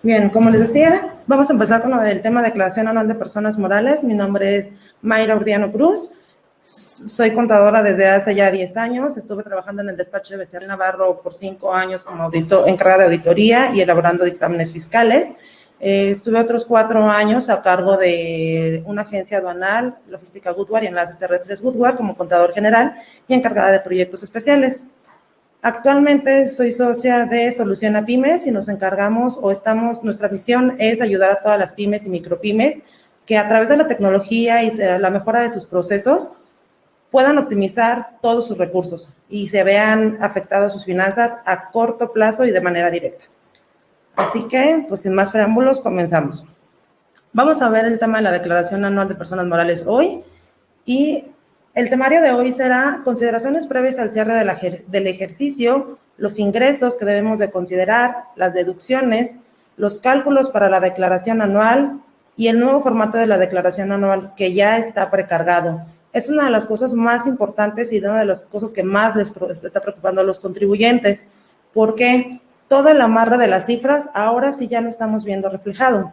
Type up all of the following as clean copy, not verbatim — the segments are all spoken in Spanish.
Bien, como les decía, vamos a empezar con lo del tema de declaración anual de personas morales. Mi nombre es Mayra Urdiano Cruz. Soy contadora desde hace ya 10 años. Estuve trabajando en el despacho de Becerril Navarro por 5 años como encargada de auditoría y elaborando dictámenes fiscales. Estuve otros 4 años a cargo de una agencia aduanal, logística Goodward y enlaces terrestres Goodward como contador general y encargada de proyectos especiales. Actualmente soy socia de Solución a Pymes y nos encargamos nuestra misión es ayudar a todas las pymes y micropymes que a través de la tecnología y la mejora de sus procesos puedan optimizar todos sus recursos y se vean afectados sus finanzas a corto plazo y de manera directa. Así que, pues sin más preámbulos, comenzamos. Vamos a ver el tema de la declaración anual de personas morales hoy y el temario de hoy será consideraciones previas al cierre del ejercicio, los ingresos que debemos de considerar, las deducciones, los cálculos para la declaración anual y el nuevo formato de la declaración anual que ya está precargado. Es una de las cosas más importantes y una de las cosas que más les está preocupando a los contribuyentes, porque todo el amarre de las cifras ahora sí ya lo estamos viendo reflejado.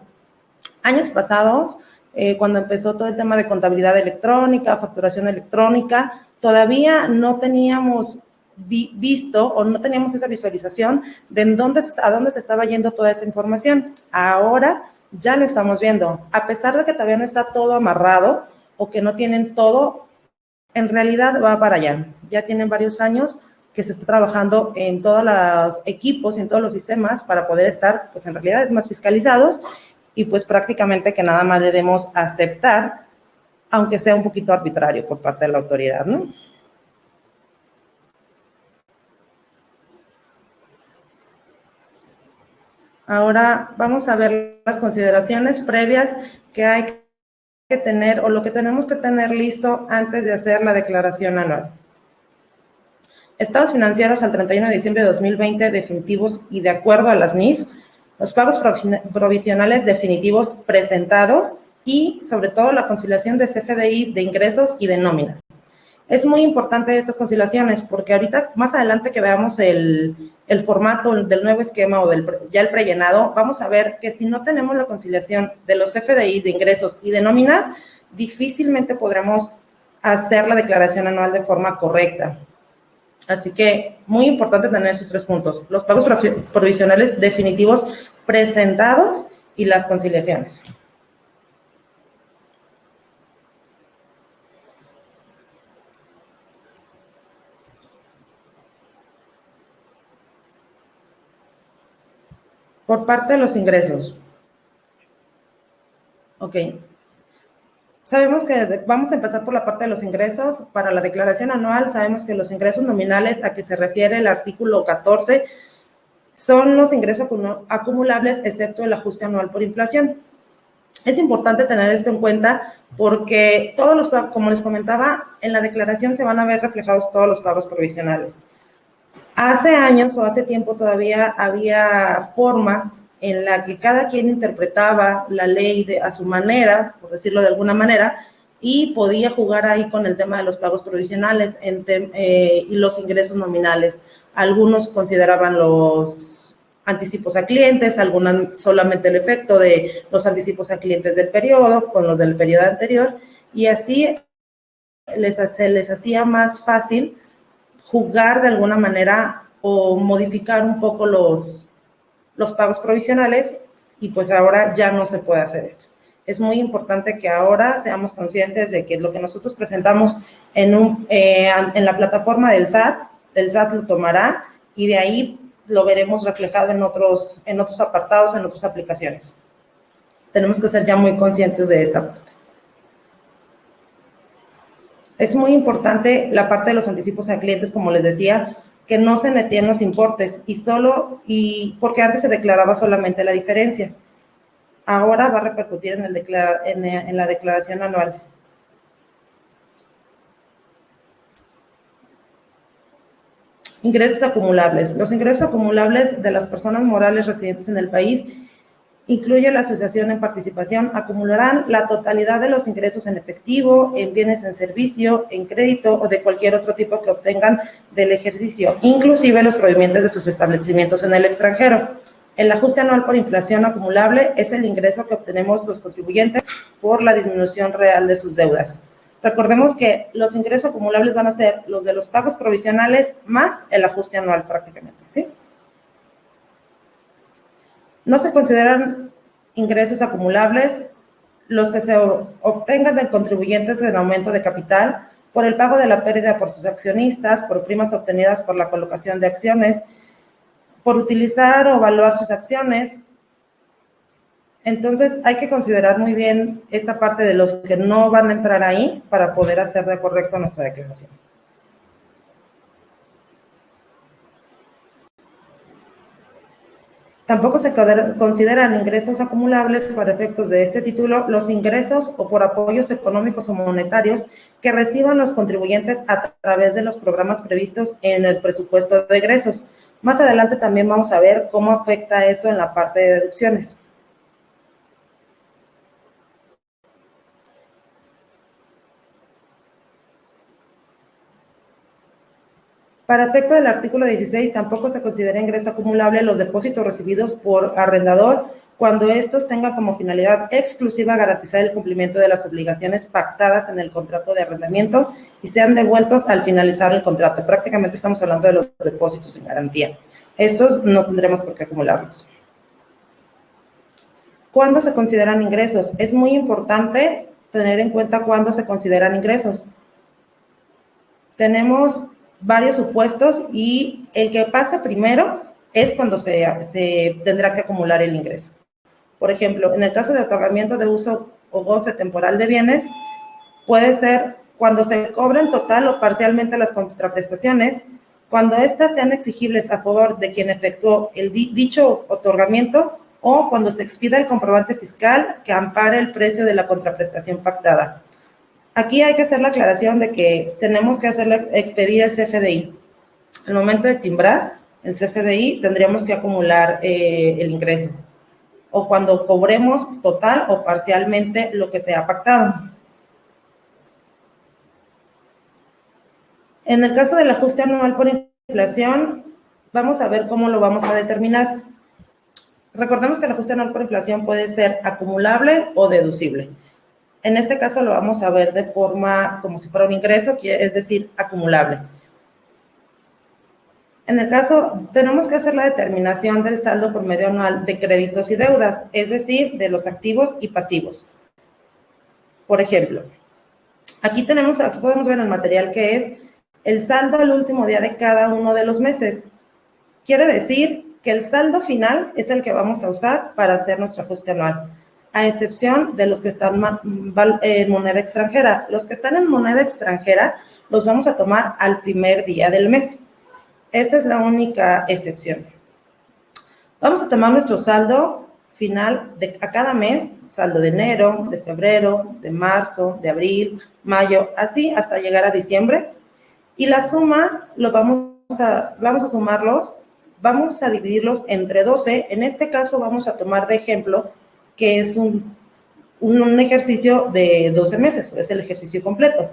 Años pasados, cuando empezó todo el tema de contabilidad electrónica, facturación electrónica, todavía no teníamos visto o no teníamos esa visualización de a dónde se estaba yendo toda esa información. Ahora ya lo estamos viendo. A pesar de que todavía no está todo amarrado o que no tienen todo, en realidad va para allá. Ya tienen varios años que se está trabajando en todos los equipos y en todos los sistemas para poder estar, pues en realidad, más fiscalizados y pues prácticamente que nada más debemos aceptar, aunque sea un poquito arbitrario por parte de la autoridad, ¿no? Ahora vamos a ver las consideraciones previas que hay que tener o lo que tenemos que tener listo antes de hacer la declaración anual. Estados financieros al 31 de diciembre de 2020 definitivos y de acuerdo a las NIF, los pagos provisionales definitivos presentados y, sobre todo, la conciliación de CFDI de ingresos y de nóminas. Es muy importante estas conciliaciones porque ahorita, más adelante que veamos el formato del nuevo esquema o ya el prellenado, vamos a ver que si no tenemos la conciliación de los CFDI de ingresos y de nóminas, difícilmente podremos hacer la declaración anual de forma correcta. Así que, muy importante tener esos 3 puntos, los pagos provisionales definitivos presentados y las conciliaciones. Por parte de los ingresos. Ok. Sabemos que vamos a empezar por la parte de los ingresos. Para la declaración anual, sabemos que los ingresos nominales a que se refiere el artículo 14 son los ingresos acumulables, excepto el ajuste anual por inflación. Es importante tener esto en cuenta porque todos los pagos, como les comentaba, en la declaración se van a ver reflejados todos los pagos provisionales. Hace años o hace tiempo todavía había forma en la que cada quien interpretaba la ley a su manera, por decirlo de alguna manera, y podía jugar ahí con el tema de los pagos provisionales y los ingresos nominales. Algunos consideraban los anticipos a clientes, algunos solamente el efecto de los anticipos a clientes del periodo con los del periodo anterior, y así se les hacía más fácil jugar de alguna manera o modificar un poco los pagos provisionales y pues ahora ya no se puede hacer esto. Es muy importante que ahora seamos conscientes de que lo que nosotros presentamos en la plataforma del SAT lo tomará y de ahí lo veremos reflejado en otros apartados, en otras aplicaciones. Tenemos que ser ya muy conscientes de esta parte. Es muy importante la parte de los anticipos a clientes, como les decía, que no se neteen los importes porque antes se declaraba solamente la diferencia. Ahora va a repercutir en la declaración anual. Ingresos acumulables. Los ingresos acumulables de las personas morales residentes en el país incluye la asociación en participación, acumularán la totalidad de los ingresos en efectivo, en bienes en servicio, en crédito o de cualquier otro tipo que obtengan del ejercicio, inclusive los provenientes de sus establecimientos en el extranjero. El ajuste anual por inflación acumulable es el ingreso que obtenemos los contribuyentes por la disminución real de sus deudas. Recordemos que los ingresos acumulables van a ser los de los pagos provisionales más el ajuste anual prácticamente, ¿sí? No se consideran ingresos acumulables los que se obtengan de contribuyentes en aumento de capital por el pago de la pérdida por sus accionistas, por primas obtenidas por la colocación de acciones, por utilizar o evaluar sus acciones. Entonces, hay que considerar muy bien esta parte de los que no van a entrar ahí para poder hacer de correcto nuestra declaración. Tampoco se consideran ingresos acumulables para efectos de este título los ingresos o por apoyos económicos o monetarios que reciban los contribuyentes a través de los programas previstos en el presupuesto de egresos. Más adelante también vamos a ver cómo afecta eso en la parte de deducciones. Para efecto del artículo 16, tampoco se considera ingreso acumulable los depósitos recibidos por arrendador cuando estos tengan como finalidad exclusiva garantizar el cumplimiento de las obligaciones pactadas en el contrato de arrendamiento y sean devueltos al finalizar el contrato. Prácticamente estamos hablando de los depósitos en garantía. Estos no tendremos por qué acumularlos. ¿Cuándo se consideran ingresos? Es muy importante tener en cuenta cuándo se consideran ingresos. Tenemos varios supuestos y el que pasa primero es cuando se tendrá que acumular el ingreso. Por ejemplo, en el caso de otorgamiento de uso o goce temporal de bienes, puede ser cuando se cobren total o parcialmente las contraprestaciones, cuando éstas sean exigibles a favor de quien efectuó el dicho otorgamiento o cuando se expida el comprobante fiscal que ampare el precio de la contraprestación pactada. Aquí hay que hacer la aclaración de que tenemos que expedir el CFDI. Al momento de timbrar el CFDI, tendríamos que acumular el ingreso. O cuando cobremos total o parcialmente lo que se ha pactado. En el caso del ajuste anual por inflación, vamos a ver cómo lo vamos a determinar. Recordemos que el ajuste anual por inflación puede ser acumulable o deducible. En este caso lo vamos a ver de forma como si fuera un ingreso, es decir, acumulable. En el caso, tenemos que hacer la determinación del saldo promedio anual de créditos y deudas, es decir, de los activos y pasivos. Por ejemplo, aquí podemos ver el material que es el saldo al último día de cada uno de los meses. Quiere decir que el saldo final es el que vamos a usar para hacer nuestro ajuste anual, a excepción de los que están en moneda extranjera. Los que están en moneda extranjera los vamos a tomar al primer día del mes. Esa es la única excepción. Vamos a tomar nuestro saldo final a cada mes, saldo de enero, de febrero, de marzo, de abril, mayo, así hasta llegar a diciembre. Y la suma, vamos a sumarlos, vamos a dividirlos entre 12. En este caso vamos a tomar de ejemplo que es un ejercicio de 12 meses, es el ejercicio completo.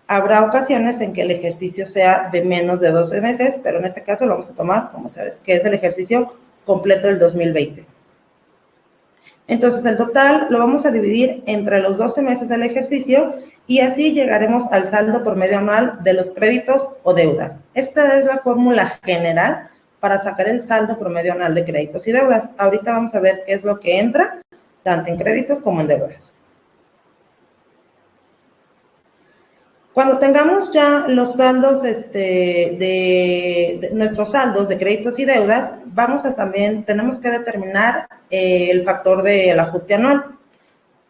Habrá ocasiones en que el ejercicio sea de menos de 12 meses, pero en este caso lo vamos a tomar como que es el ejercicio completo del 2020. Entonces, el total lo vamos a dividir entre los 12 meses del ejercicio y así llegaremos al saldo promedio anual de los créditos o deudas. Esta es la fórmula general para sacar el saldo promedio anual de créditos y deudas. Ahorita vamos a ver qué es lo que entra tanto en créditos como en deudas. Cuando tengamos ya los saldos nuestros saldos de créditos y deudas, tenemos que determinar el factor del ajuste anual.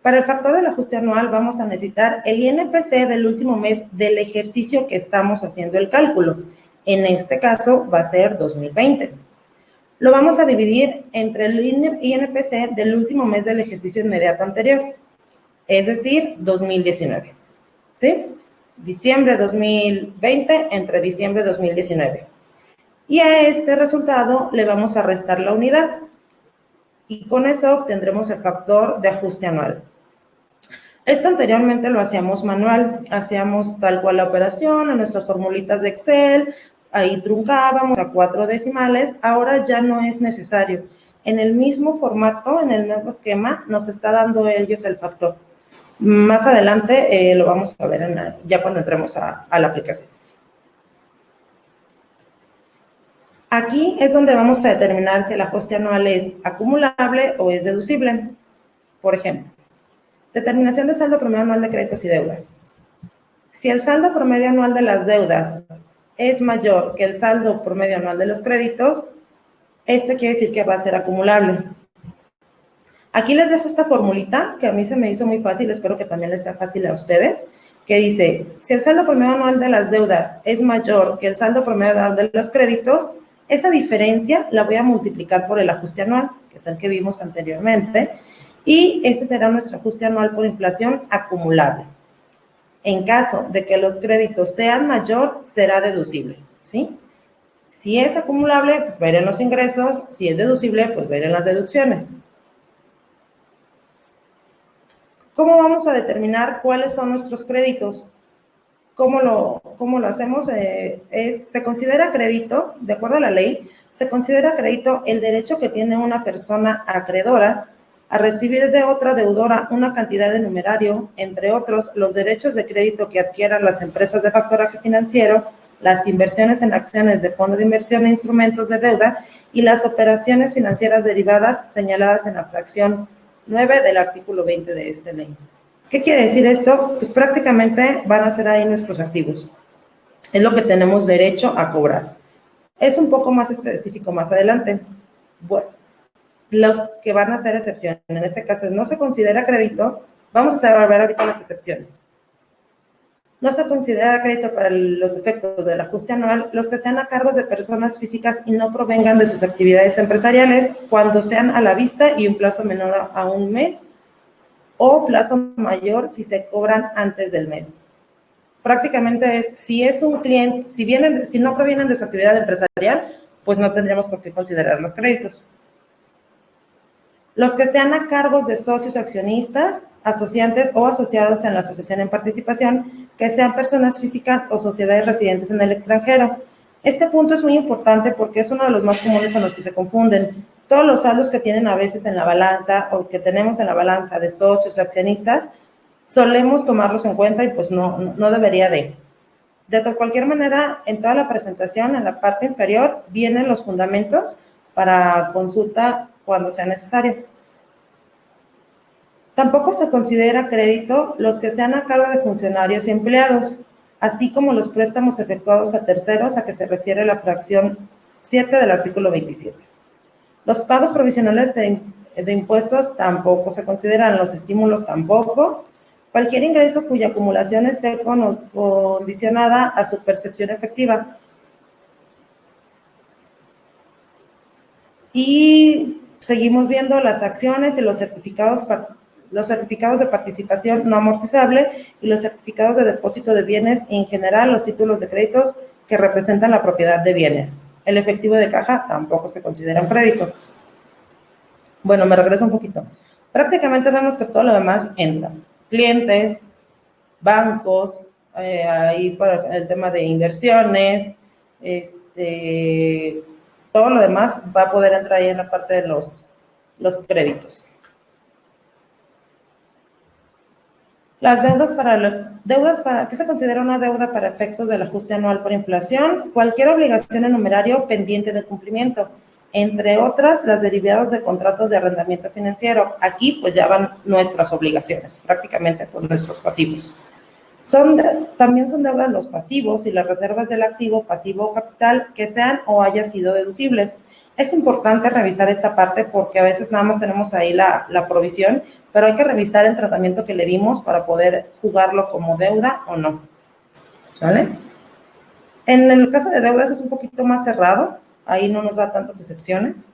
Para el factor del ajuste anual vamos a necesitar el INPC del último mes del ejercicio que estamos haciendo el cálculo. En este caso va a ser 2020. Lo vamos a dividir entre el INPC del último mes del ejercicio inmediato anterior, es decir, 2019, ¿sí? Diciembre 2020 entre diciembre 2019. Y a este resultado le vamos a restar la unidad. Y con eso obtendremos el factor de ajuste anual. Esto anteriormente lo hacíamos manual, hacíamos tal cual la operación en nuestras formulitas de Excel, ahí truncábamos a 4 decimales, ahora ya no es necesario. en el mismo formato, en el nuevo esquema, nos está dando ellos el factor. Más adelante lo vamos a ver ya cuando entremos a la aplicación. Aquí es donde vamos a determinar si el ajuste anual es acumulable o es deducible. Por ejemplo, determinación de saldo promedio anual de créditos y deudas. Si el saldo promedio anual de las deudas es mayor que el saldo promedio anual de los créditos, este quiere decir que va a ser acumulable. Aquí les dejo esta formulita que a mí se me hizo muy fácil, espero que también les sea fácil a ustedes, que dice, si el saldo promedio anual de las deudas es mayor que el saldo promedio anual de los créditos, esa diferencia la voy a multiplicar por el ajuste anual, que es el que vimos anteriormente, y ese será nuestro ajuste anual por inflación acumulable. En caso de que los créditos sean mayor, será deducible, ¿sí? Si es acumulable, pues va a ir en los ingresos. Si es deducible, pues va a ir en las deducciones. ¿Cómo vamos a determinar cuáles son nuestros créditos? ¿Cómo lo hacemos? Se considera crédito, de acuerdo a la ley, se considera crédito el derecho que tiene una persona acreedora a recibir de otra deudora una cantidad de numerario, entre otros, los derechos de crédito que adquieran las empresas de factoraje financiero, las inversiones en acciones de fondo de inversión e instrumentos de deuda y las operaciones financieras derivadas señaladas en la fracción 9 del artículo 20 de esta ley. ¿Qué quiere decir esto? Pues prácticamente van a ser ahí nuestros activos. Es lo que tenemos derecho a cobrar. Es un poco más específico más adelante. Bueno, los que van a ser excepción, en este caso no se considera crédito, vamos a ver ahorita las excepciones. No se considera crédito para los efectos del ajuste anual los que sean a cargos de personas físicas y no provengan de sus actividades empresariales cuando sean a la vista y un plazo menor a un mes o plazo mayor si se cobran antes del mes. Prácticamente es, si es un cliente, si no provienen de su actividad empresarial, pues no tendríamos por qué considerar los créditos. Los que sean a cargos de socios accionistas, asociantes o asociados en la asociación en participación, que sean personas físicas o sociedades residentes en el extranjero. Este punto es muy importante porque es uno de los más comunes en los que se confunden. Todos los saldos que tienen a veces en la balanza o que tenemos en la balanza de socios accionistas, solemos tomarlos en cuenta y pues no debería de. De cualquier manera, en toda la presentación, en la parte inferior, vienen los fundamentos para consulta cuando sea necesario. Tampoco se considera crédito los que sean a cargo de funcionarios y empleados, así como los préstamos efectuados a terceros a que se refiere la fracción 7 del artículo 27. Los pagos provisionales de impuestos tampoco se consideran, los estímulos tampoco. Cualquier ingreso cuya acumulación esté condicionada a su percepción efectiva. Y seguimos viendo las acciones y los certificados de participación no amortizable y los certificados de depósito de bienes y en general los títulos de créditos que representan la propiedad de bienes. El efectivo de caja tampoco se considera un crédito. Bueno, me regreso un poquito. Prácticamente vemos que todo lo demás entra. Clientes, bancos, ahí para el tema de inversiones, todo lo demás va a poder entrar ahí en la parte de los créditos. Las ¿qué se considera una deuda para efectos del ajuste anual por inflación? Cualquier obligación en numerario pendiente de cumplimiento, entre otras las derivadas de contratos de arrendamiento financiero. Aquí pues ya van nuestras obligaciones, prácticamente por nuestros pasivos. También son deudas los pasivos y las reservas del activo, pasivo o capital que sean o hayan sido deducibles. Es importante revisar esta parte porque a veces nada más tenemos ahí la provisión, pero hay que revisar el tratamiento que le dimos para poder jugarlo como deuda o no. ¿Sale? En el caso de deudas es un poquito más cerrado, ahí no nos da tantas excepciones.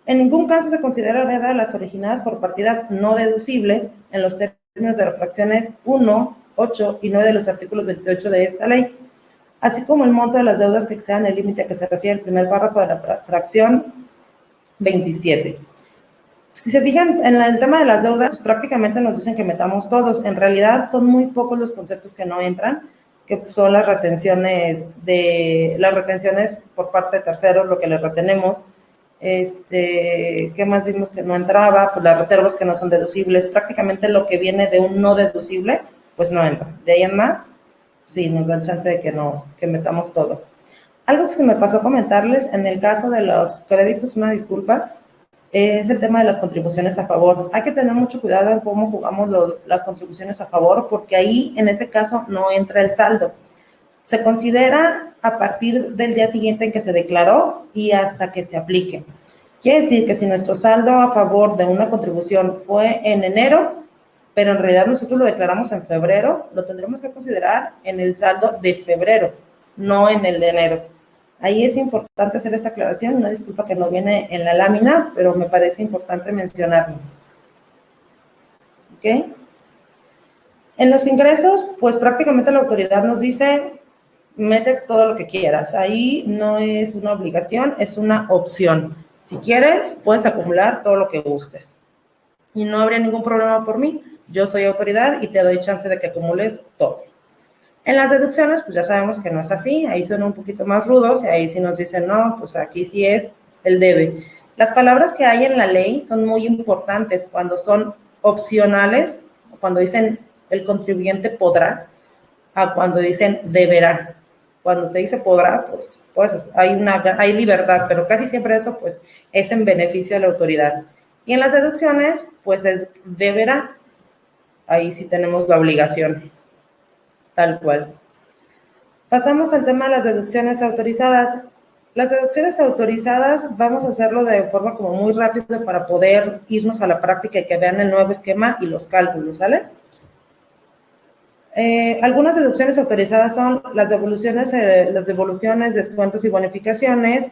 En ningún caso se considera deuda las originadas por partidas no deducibles en los términos de las fracciones 1, 8 y 9 de los artículos 28 de esta ley, así como el monto de las deudas que excedan el límite a que se refiere el primer párrafo de la fracción 27. Si se fijan en el tema de las deudas, pues prácticamente nos dicen que metamos todos. En realidad son muy pocos los conceptos que no entran, que son las retenciones por parte de terceros, lo que les retenemos, ¿Qué más vimos que no entraba? Pues las reservas que no son deducibles. Prácticamente lo que viene de un no deducible, pues no entra. De ahí en más, sí, nos da chance de que metamos todo. Algo que se me pasó a comentarles, en el caso de los créditos, una disculpa, es el tema de las contribuciones a favor. Hay que tener mucho cuidado en cómo jugamos las contribuciones a favor, porque ahí, en ese caso, no entra el saldo. Se considera a partir del día siguiente en que se declaró y hasta que se aplique. Quiere decir que si nuestro saldo a favor de una contribución fue en enero, pero en realidad nosotros lo declaramos en febrero, lo tendremos que considerar en el saldo de febrero, no en el de enero. Ahí es importante hacer esta aclaración, una disculpa que no viene en la lámina, pero me parece importante mencionarlo. ¿Ok? En los ingresos, pues prácticamente la autoridad nos dice, mete todo lo que quieras. Ahí no es una obligación, es una opción. Si quieres, puedes acumular todo lo que gustes. Y no habría ningún problema por mí. Yo soy autoridad y te doy chance de que acumules todo. En las deducciones, pues ya sabemos que no es así. Ahí son un poquito más rudos y ahí sí nos dicen, no, pues aquí sí es el debe. Las palabras que hay en la ley son muy importantes cuando son opcionales, cuando dicen el contribuyente podrá, a cuando dicen deberá. Cuando te dice podrá, pues hay libertad, pero casi siempre eso pues es en beneficio de la autoridad. Y en las deducciones, pues es deberá. Ahí sí tenemos la obligación, tal cual. Pasamos al tema de las deducciones autorizadas. Las deducciones autorizadas vamos a hacerlo de forma como muy rápido para poder irnos a la práctica y que vean el nuevo esquema y los cálculos, ¿sale? Algunas deducciones autorizadas son las devoluciones, descuentos y bonificaciones,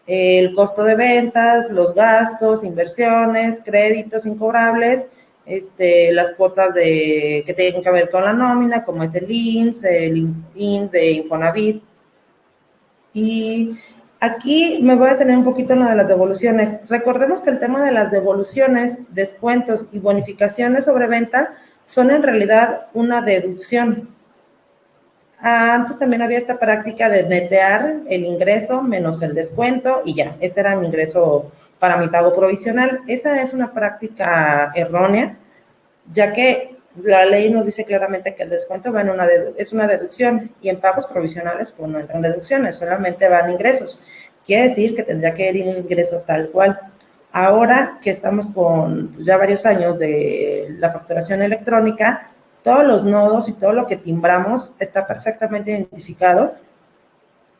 el costo de ventas, los gastos, inversiones, créditos incobrables, las cuotas que tienen que ver con la nómina, como es el IMSS, el IMSS de Infonavit. Y aquí me voy a detener un poquito en lo de las devoluciones. Recordemos que el tema de las devoluciones, descuentos y bonificaciones sobre venta son en realidad una deducción. Antes también había esta práctica de netear el ingreso menos el descuento y ya, ese era mi ingreso para mi pago provisional. Esa es una práctica errónea, ya que la ley nos dice claramente que el descuento va es una deducción y en pagos provisionales pues no entran deducciones, solamente van ingresos. Quiere decir que tendría que ir el ingreso tal cual. Ahora que estamos con ya varios años de la facturación electrónica, todos los nodos y todo lo que timbramos está perfectamente identificado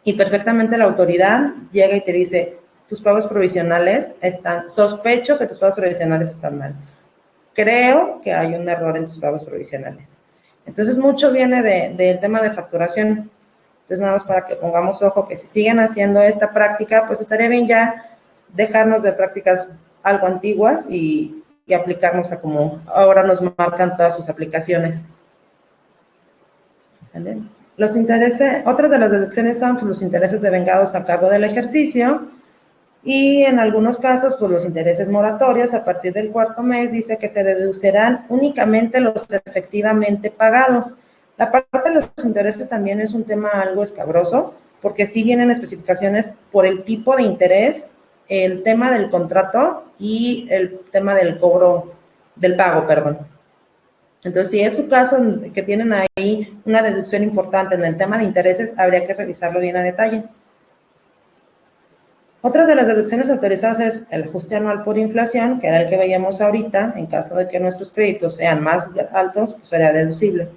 y perfectamente la autoridad llega y te dice, tus pagos provisionales sospecho que tus pagos provisionales están mal. Creo que hay un error en tus pagos provisionales. Entonces, mucho viene del tema de facturación. Entonces, nada más para que pongamos ojo que si siguen haciendo esta práctica, pues estaría bien ya dejarnos de prácticas algo antiguas y aplicarnos a como ahora nos marcan todas sus aplicaciones. ¿Vale? Los intereses, otras de las deducciones son pues, los intereses devengados a cargo del ejercicio y en algunos casos pues los intereses moratorios a partir del cuarto mes dice que se deducirán únicamente los efectivamente pagados. La parte de los intereses también es un tema algo escabroso porque sí vienen especificaciones por el tipo de interés, el tema del contrato y el tema del cobro, del pago, perdón. Entonces, si es su caso que tienen ahí una deducción importante en el tema de intereses, habría que revisarlo bien a detalle. Otra de las deducciones autorizadas es el ajuste anual por inflación, que era el que veíamos ahorita. En caso de que nuestros créditos sean más altos, pues sería deducible.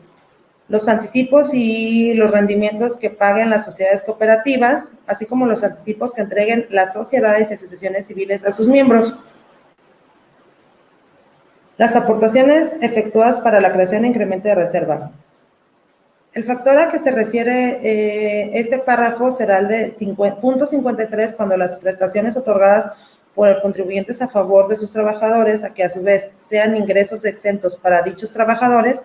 Los anticipos y los rendimientos que paguen las sociedades cooperativas, así como los anticipos que entreguen las sociedades y asociaciones civiles a sus miembros. Las aportaciones efectuadas para la creación e incremento de reserva. El factor a que se refiere este párrafo será el de punto 53 cuando las prestaciones otorgadas por contribuyentes a favor de sus trabajadores, a que a su vez sean ingresos exentos para dichos trabajadores,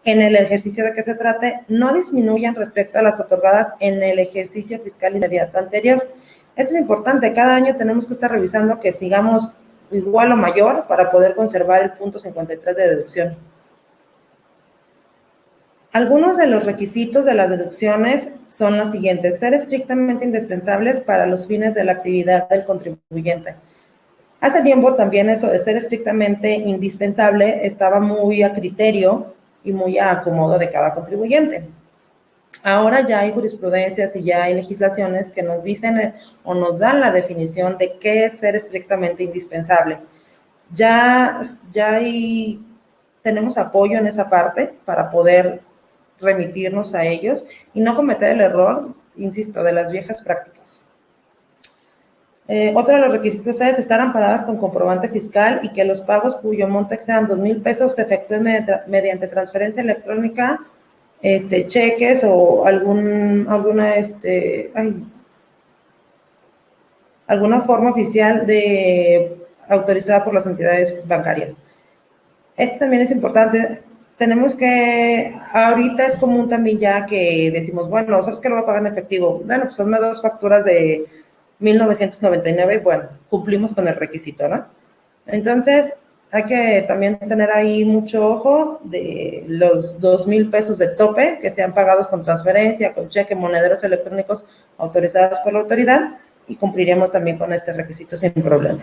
en el ejercicio de que se trate, no disminuyan respecto a las otorgadas en el ejercicio fiscal inmediato anterior. Eso es importante, cada año tenemos que estar revisando que sigamos igual o mayor para poder conservar el punto 53 de deducción. Algunos de los requisitos de las deducciones son los siguientes: ser estrictamente indispensables para los fines de la actividad del contribuyente. Hace tiempo también eso de ser estrictamente indispensable estaba muy a criterio y muy a acomodo de cada contribuyente. Ahora ya hay jurisprudencias y ya hay legislaciones que nos dicen o nos dan la definición de qué es ser estrictamente indispensable. Ya tenemos apoyo en esa parte para poder remitirnos a ellos y no cometer el error, insisto, de las viejas prácticas. Otro de los requisitos es estar amparadas con comprobante fiscal y que los pagos cuyo monto excedan 2,000 pesos se efectúen mediante transferencia electrónica, cheques o alguna forma oficial autorizada por las entidades bancarias. Esto también es importante. Tenemos que, ahorita es común también ya que decimos, bueno, ¿sabes qué lo voy a pagar en efectivo? Bueno, pues hazme 2 facturas de 1,999, bueno, cumplimos con el requisito, ¿no? Entonces, hay que también tener ahí mucho ojo de los 2,000 pesos de tope que sean pagados con transferencia, con cheque, monederos electrónicos autorizados por la autoridad y cumpliremos también con este requisito sin problema.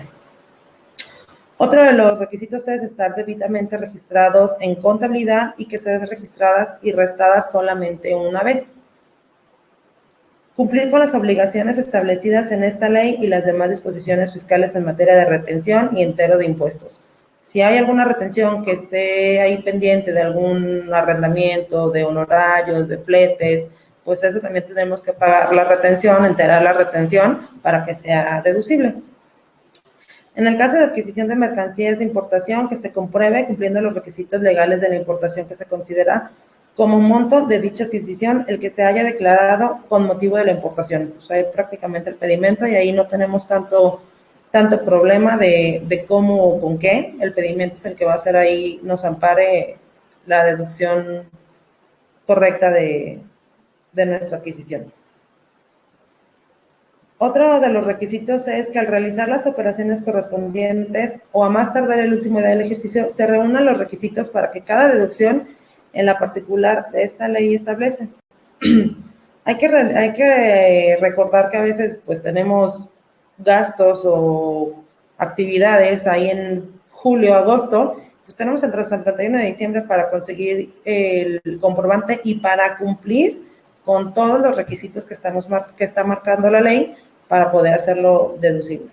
Otro de los requisitos es estar debidamente registrados en contabilidad y que sean registradas y restadas solamente una vez. Cumplir con las obligaciones establecidas en esta ley y las demás disposiciones fiscales en materia de retención y entero de impuestos. Si hay alguna retención que esté ahí pendiente de algún arrendamiento, de honorarios, de fletes, pues eso también tenemos que pagar la retención, enterar la retención para que sea deducible. En el caso de adquisición de mercancías de importación, que se compruebe cumpliendo los requisitos legales de la importación que se considera como monto de dicha adquisición, el que se haya declarado con motivo de la importación. Pues hay prácticamente el pedimento y ahí no tenemos tanto problema de cómo o con qué. El pedimento es el que va a hacer ahí, nos ampare la deducción correcta de nuestra adquisición. Otro de los requisitos es que al realizar las operaciones correspondientes o a más tardar el último día del ejercicio, se reúnan los requisitos para que cada deducción en la particular de esta ley establece. Hay que recordar que a veces pues tenemos gastos o actividades ahí en julio, agosto, pues tenemos hasta el 31 de diciembre para conseguir el comprobante y para cumplir con todos los requisitos que está marcando la ley para poder hacerlo deducible.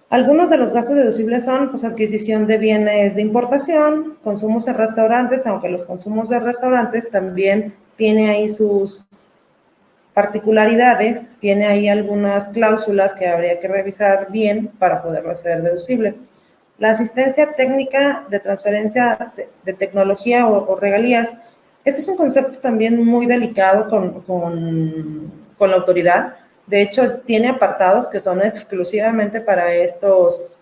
Algunos de los gastos deducibles son pues, adquisición de bienes de importación, consumos en restaurantes, aunque los consumos de restaurantes también tiene ahí sus particularidades, tiene ahí algunas cláusulas que habría que revisar bien para poderlo hacer deducible. La asistencia técnica de transferencia de tecnología o regalías. Este es un concepto también muy delicado con la autoridad. De hecho, tiene apartados que son exclusivamente para estos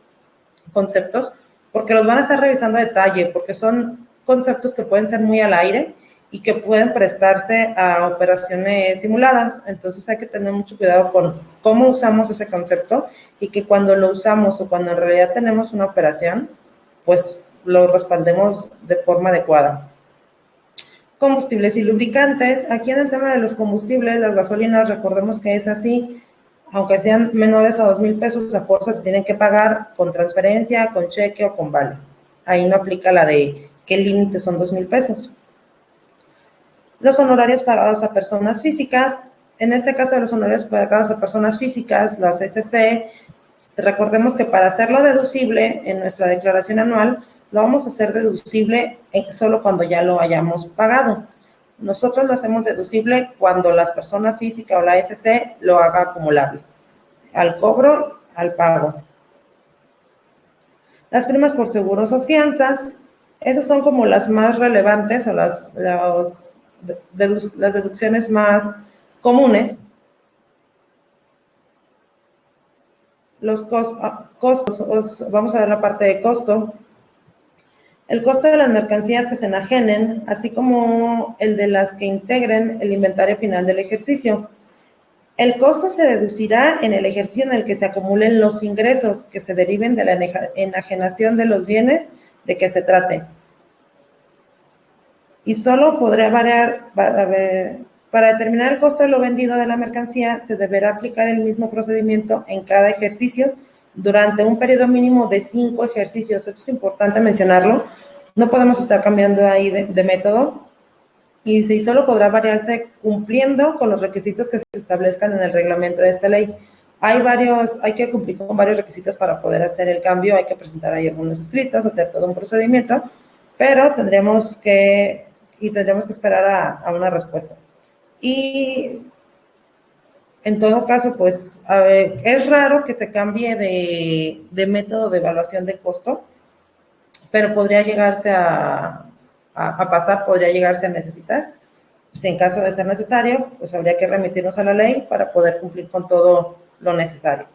conceptos, porque los van a estar revisando a detalle, porque son conceptos que pueden ser muy al aire y que pueden prestarse a operaciones simuladas. Entonces hay que tener mucho cuidado con cómo usamos ese concepto y que cuando lo usamos o cuando en realidad tenemos una operación, pues lo respaldemos de forma adecuada. Combustibles y lubricantes. Aquí en el tema de los combustibles, las gasolinas, recordemos que es así, aunque sean menores a 2,000 pesos, a fuerza se tienen que pagar con transferencia, con cheque o con vale. Ahí no aplica la de qué límite son 2,000 pesos. Los honorarios pagados a personas físicas. En este caso, los honorarios pagados a personas físicas, las SC, recordemos que para hacerlo deducible en nuestra declaración anual, lo vamos a hacer deducible solo cuando ya lo hayamos pagado. Nosotros lo hacemos deducible cuando la persona física o la SC lo haga acumulable, al cobro, al pago. Las primas por seguros o fianzas, esas son como las más relevantes o las deducciones más comunes. Los costos, vamos a ver la parte de costo. El costo de las mercancías que se enajenen, así como el de las que integren el inventario final del ejercicio. El costo se deducirá en el ejercicio en el que se acumulen los ingresos que se deriven de la enajenación de los bienes de que se trate. Y solo podrá variar, Para determinar el costo de lo vendido de la mercancía, se deberá aplicar el mismo procedimiento en cada ejercicio durante un periodo mínimo de 5 ejercicios. Esto es importante mencionarlo. No podemos estar cambiando ahí de método. Y si solo podrá variarse cumpliendo con los requisitos que se establezcan en el reglamento de esta ley. Hay que cumplir con varios requisitos para poder hacer el cambio, hay que presentar ahí algunos escritos, hacer todo un procedimiento, pero tendremos que esperar a una respuesta. Y en todo caso, pues, es raro que se cambie de método de evaluación de costo, pero podría llegarse a pasar, podría llegarse a necesitar. Si en caso de ser necesario, pues habría que remitirnos a la ley para poder cumplir con todo lo necesario.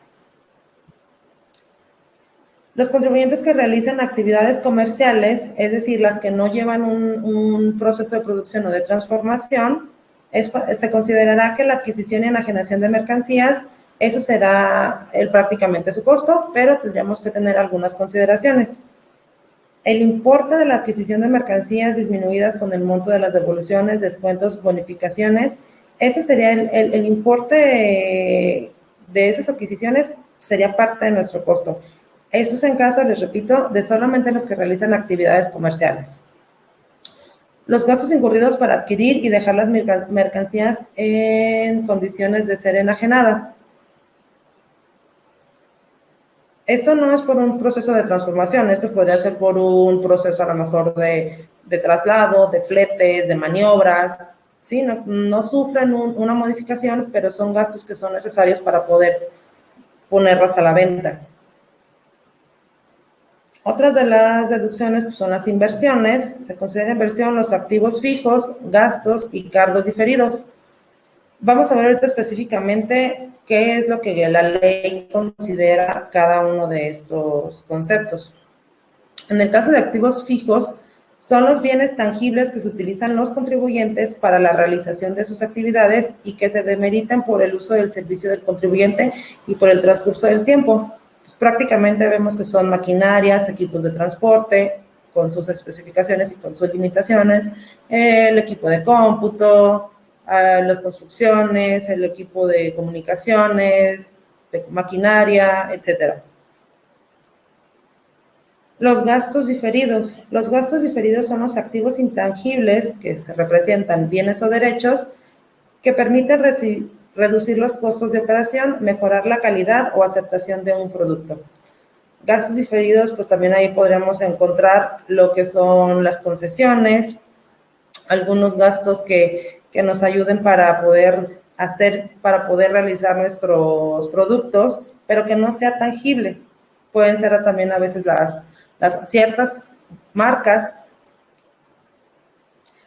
Los contribuyentes que realicen actividades comerciales, es decir, las que no llevan un proceso de producción o de transformación, se considerará que la adquisición y enajenación de mercancías, eso será prácticamente su costo, pero tendríamos que tener algunas consideraciones. El importe de la adquisición de mercancías disminuidas con el monto de las devoluciones, descuentos, bonificaciones, ese sería el importe de esas adquisiciones, sería parte de nuestro costo. Esto es en caso, les repito, de solamente los que realizan actividades comerciales. Los gastos incurridos para adquirir y dejar las mercancías en condiciones de ser enajenadas. Esto no es por un proceso de transformación, esto podría ser por un proceso a lo mejor de traslado, de fletes, de maniobras, ¿sí? No sufren una modificación, pero son gastos que son necesarios para poder ponerlas a la venta. Otras de las deducciones pues, son las inversiones. Se considera inversión los activos fijos, gastos y cargos diferidos. Vamos a ver ahorita específicamente qué es lo que la ley considera cada uno de estos conceptos. En el caso de activos fijos, son los bienes tangibles que se utilizan los contribuyentes para la realización de sus actividades y que se demeritan por el uso del servicio del contribuyente y por el transcurso del tiempo. Pues prácticamente vemos que son maquinarias, equipos de transporte, con sus especificaciones y con sus limitaciones, el equipo de cómputo, las construcciones, el equipo de comunicaciones, de maquinaria, etcétera. Los gastos diferidos. Los gastos diferidos son los activos intangibles que se representan bienes o derechos que permiten reducir los costos de operación, mejorar la calidad o aceptación de un producto. Gastos diferidos, pues también ahí podríamos encontrar lo que son las concesiones, algunos gastos que nos ayuden para poder realizar nuestros productos, pero que no sea tangible. Pueden ser también a veces las ciertas marcas.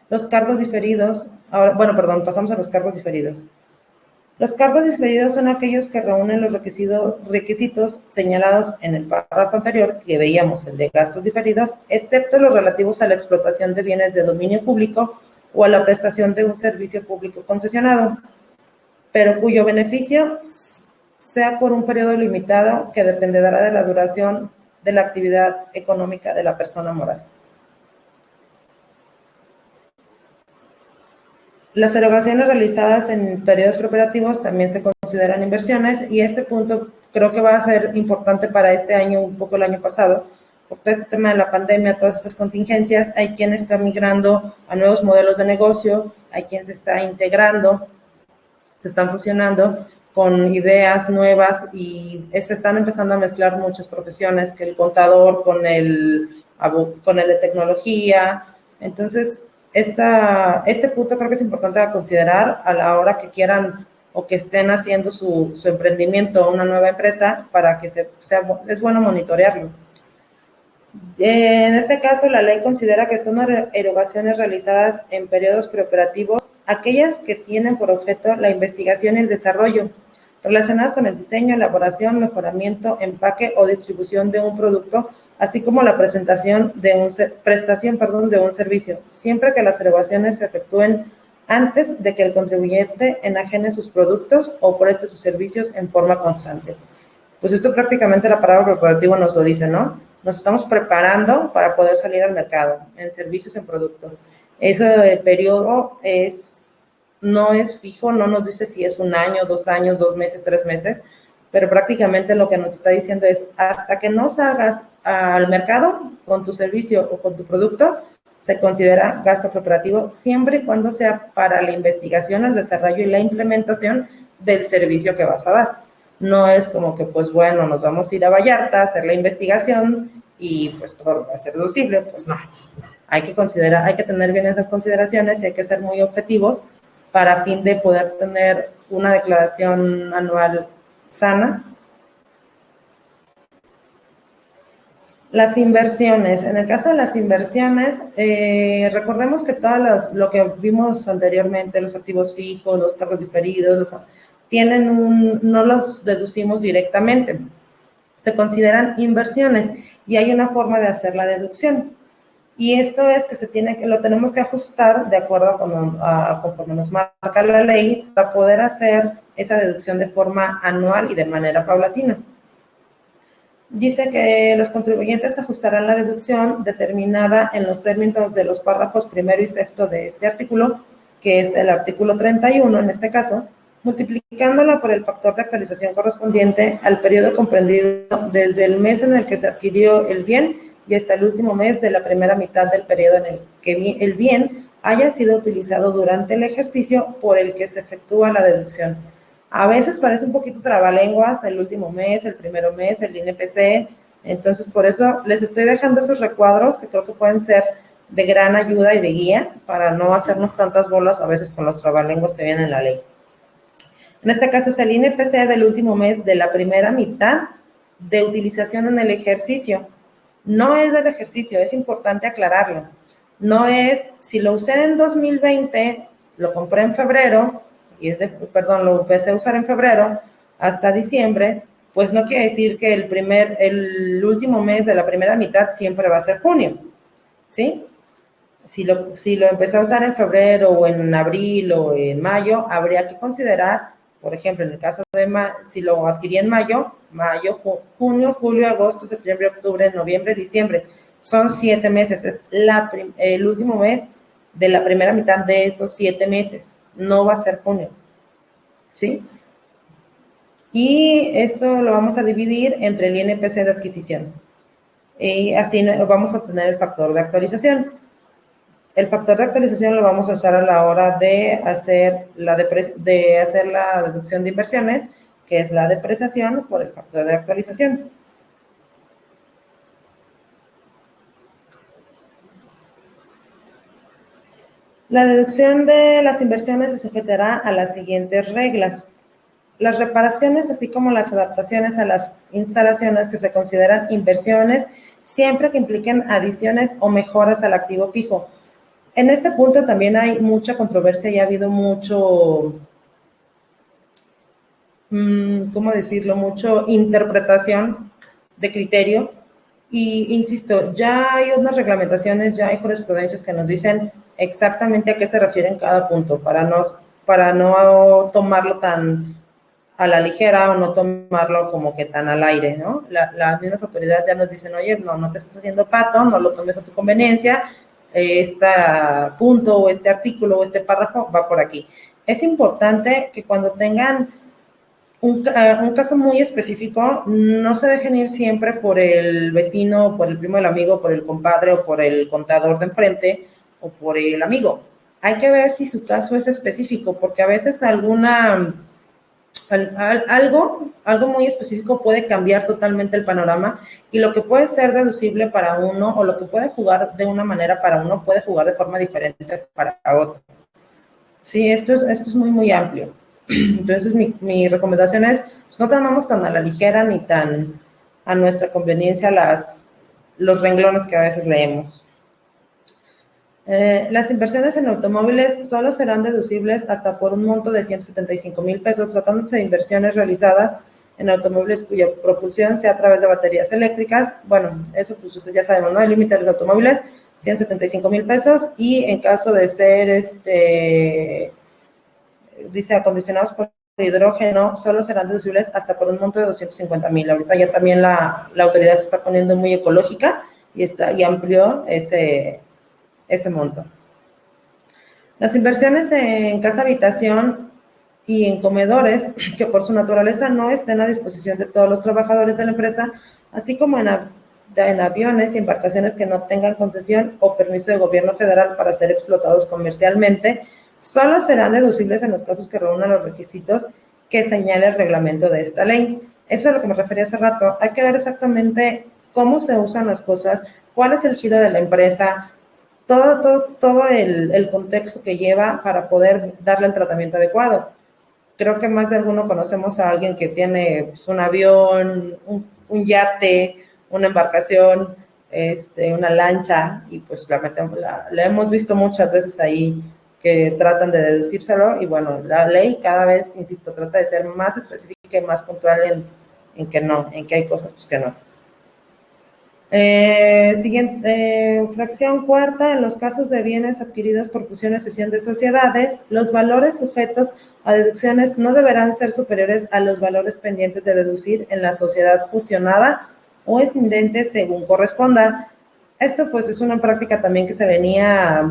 Los cargos diferidos, pasamos a los cargos diferidos. Los cargos diferidos son aquellos que reúnen los requisitos señalados en el párrafo anterior que veíamos, el de gastos diferidos, excepto los relativos a la explotación de bienes de dominio público o a la prestación de un servicio público concesionado, pero cuyo beneficio sea por un periodo limitado que dependerá de la duración de la actividad económica de la persona moral. Las erogaciones realizadas en periodos preoperativos también se consideran inversiones y este punto creo que va a ser importante para este año, un poco el año pasado, por todo este tema de la pandemia, todas estas contingencias. Hay quien está migrando a nuevos modelos de negocio, hay quien se está integrando, se están fusionando con ideas nuevas y se están empezando a mezclar muchas profesiones, que el contador con el de tecnología. Entonces, este punto creo que es importante a considerar a la hora que quieran o que estén haciendo su emprendimiento, una nueva empresa, para que es bueno monitorearlo. En este caso, la ley considera que son erogaciones realizadas en periodos preoperativos aquellas que tienen por objeto la investigación y el desarrollo, relacionadas con el diseño, elaboración, mejoramiento, empaque o distribución de un producto, así como la prestación de un servicio, siempre que las erogaciones se efectúen antes de que el contribuyente enajene sus productos o preste sus servicios en forma constante. Pues esto prácticamente la palabra preparativo nos lo dice, ¿no? Nos estamos preparando para poder salir al mercado, en servicios, en productos. Ese periodo es no es fijo, no nos dice si es 1 año, 2 años, 2 meses, 3 meses, pero prácticamente lo que nos está diciendo es hasta que no salgas al mercado con tu servicio o con tu producto, se considera gasto preparativo siempre y cuando sea para la investigación, el desarrollo y la implementación del servicio que vas a dar. No es como que, pues bueno, nos vamos a ir a Vallarta a hacer la investigación y pues todo va a ser deducible, pues no. Hay que considerar, hay que tener bien esas consideraciones y hay que ser muy objetivos para fin de poder tener una declaración anual sana. Las inversiones. En el caso de las inversiones, recordemos que lo que vimos anteriormente, los activos fijos, los cargos diferidos, no los deducimos directamente. Se consideran inversiones y hay una forma de hacer la deducción. Y esto es que lo tenemos que ajustar de acuerdo conforme nos marca la ley para poder hacer esa deducción de forma anual y de manera paulatina. Dice que los contribuyentes ajustarán la deducción determinada en los términos de los párrafos primero y sexto de este artículo, que es el artículo 31 en este caso, multiplicándola por el factor de actualización correspondiente al periodo comprendido desde el mes en el que se adquirió el bien y hasta el último mes de la primera mitad del periodo en el que el bien haya sido utilizado durante el ejercicio por el que se efectúa la deducción. A veces parece un poquito trabalenguas el último mes, el primero mes, el INPC, entonces por eso les estoy dejando esos recuadros que creo que pueden ser de gran ayuda y de guía para no hacernos tantas bolas a veces con los trabalenguas que vienen en la ley. En este caso es el INPC del último mes de la primera mitad de utilización en el ejercicio. No es del ejercicio, es importante aclararlo. No es, si lo usé en 2020, lo compré en febrero, lo empecé a usar en febrero hasta diciembre, pues no quiere decir que el último mes de la primera mitad siempre va a ser junio, ¿sí? Si lo empecé a usar en febrero o en abril o en mayo, habría que considerar, por ejemplo, en el caso de si lo adquirí en mayo, junio, julio, agosto, septiembre, octubre, noviembre, diciembre. Son 7 meses, es el último mes de la primera mitad de esos 7 meses. No va a ser junio, ¿sí? Y esto lo vamos a dividir entre el INPC de adquisición. Y así vamos a obtener el factor de actualización. El factor de actualización lo vamos a usar a la hora de hacer la deducción de inversiones, que es la depreciación por el factor de actualización. La deducción de las inversiones se sujetará a las siguientes reglas. Las reparaciones, así como las adaptaciones a las instalaciones que se consideran inversiones, siempre que impliquen adiciones o mejoras al activo fijo. En este punto también hay mucha controversia y ha habido mucho, ¿cómo decirlo? Mucho interpretación de criterio. Y insisto, ya hay unas reglamentaciones, ya hay jurisprudencias que nos dicen exactamente a qué se refieren cada punto para no tomarlo tan a la ligera o no tomarlo como que tan al aire, ¿no? Las mismas autoridades ya nos dicen, oye, no te estás haciendo pato, no lo tomes a tu conveniencia, este punto o este artículo o este párrafo va por aquí. Es importante que cuando tengan un caso muy específico, no se dejen ir siempre por el vecino, por el primo del amigo, por el compadre o por el contador de enfrente o por el amigo. Hay que ver si su caso es específico, porque a veces algo muy específico puede cambiar totalmente el panorama y lo que puede ser deducible para uno o lo que puede jugar de una manera para uno puede jugar de forma diferente para otro. Sí, esto es muy, muy amplio. Entonces, mi recomendación es, pues, no tomamos tan a la ligera ni tan a nuestra conveniencia los renglones que a veces leemos. Las inversiones en automóviles solo serán deducibles hasta por un monto de 175,000 pesos, tratándose de inversiones realizadas en automóviles cuya propulsión sea a través de baterías eléctricas. Bueno, eso pues ya sabemos, ¿no? El límite de los automóviles, 175,000 pesos, y en caso de ser, dice, acondicionados por hidrógeno, solo serán deducibles hasta por un monto de 250,000. Ahorita ya también la autoridad se está poniendo muy ecológica y amplió ese monto. Las inversiones en casa habitación y en comedores, que por su naturaleza no estén a disposición de todos los trabajadores de la empresa, así como en aviones y embarcaciones que no tengan concesión o permiso de gobierno federal para ser explotados comercialmente, solo serán deducibles en los casos que reúnan los requisitos que señale el reglamento de esta ley. Eso es a lo que me refería hace rato. Hay que ver exactamente cómo se usan las cosas, cuál es el giro de la empresa, todo el contexto que lleva para poder darle el tratamiento adecuado. Creo que más de alguno conocemos a alguien que tiene pues, un avión, un yate, una embarcación, una lancha, y pues la hemos visto muchas veces ahí que tratan de deducírselo, y bueno, la ley cada vez, insisto, trata de ser más específica y más puntual en que no, en que hay cosas pues, que no. Siguiente, fracción cuarta, en los casos de bienes adquiridos por fusión o cesión de sociedades, los valores sujetos a deducciones no deberán ser superiores a los valores pendientes de deducir en la sociedad fusionada o escindente según corresponda. Esto pues es una práctica también que se venía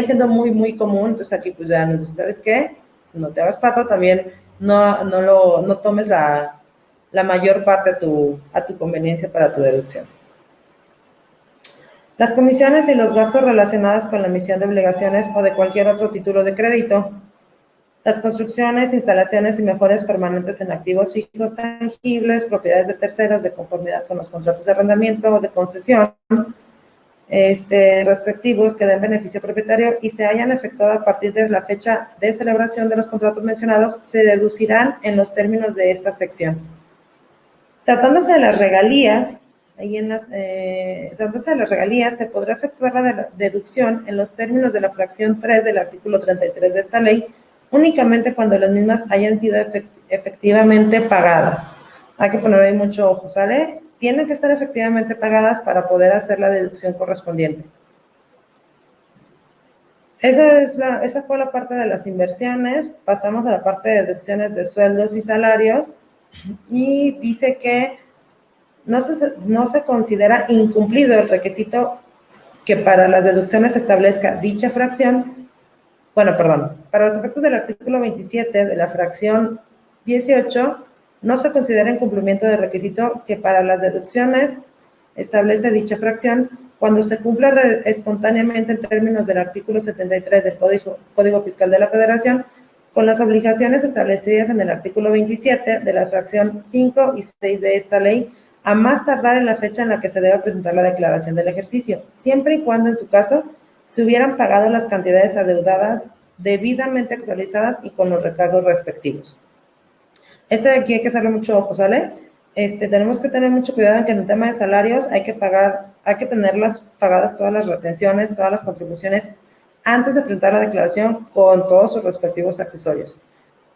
siendo muy, muy común, entonces aquí pues ya nos dice, ¿sabes qué? No te hagas pato, también no tomes la mayor parte a tu conveniencia para tu deducción. Las comisiones y los gastos relacionados con la emisión de obligaciones o de cualquier otro título de crédito. Las construcciones, instalaciones y mejoras permanentes en activos fijos tangibles, propiedades de terceros de conformidad con los contratos de arrendamiento o de concesión respectivos que den beneficio al propietario y se hayan efectuado a partir de la fecha de celebración de los contratos mencionados, se deducirán en los términos de esta sección. Tratándose de las regalías, tratándose de las regalías, se podrá efectuar la deducción en los términos de la fracción 3 del artículo 33 de esta ley, únicamente cuando las mismas hayan sido efectivamente pagadas. Hay que poner ahí mucho ojo, ¿sale? Tienen que estar efectivamente pagadas para poder hacer la deducción correspondiente. Esa fue la parte de las inversiones. Pasamos a la parte de deducciones de sueldos y salarios, y dice que no se considera incumplido el requisito que para las deducciones establezca dicha fracción, para los efectos del artículo 27 de la fracción 18, no se considera incumplimiento del requisito que para las deducciones establece dicha fracción cuando se cumpla espontáneamente en términos del artículo 73 del Código Fiscal de la Federación con las obligaciones establecidas en el artículo 27 de la fracción 5 y 6 de esta ley, a más tardar en la fecha en la que se debe presentar la declaración del ejercicio, siempre y cuando en su caso se hubieran pagado las cantidades adeudadas debidamente actualizadas y con los recargos respectivos. De aquí hay que hacerle mucho ojo, ¿sale? Tenemos que tener mucho cuidado en que en el tema de salarios hay que tenerlas pagadas todas las retenciones, todas las contribuciones antes de presentar la declaración con todos sus respectivos accesorios.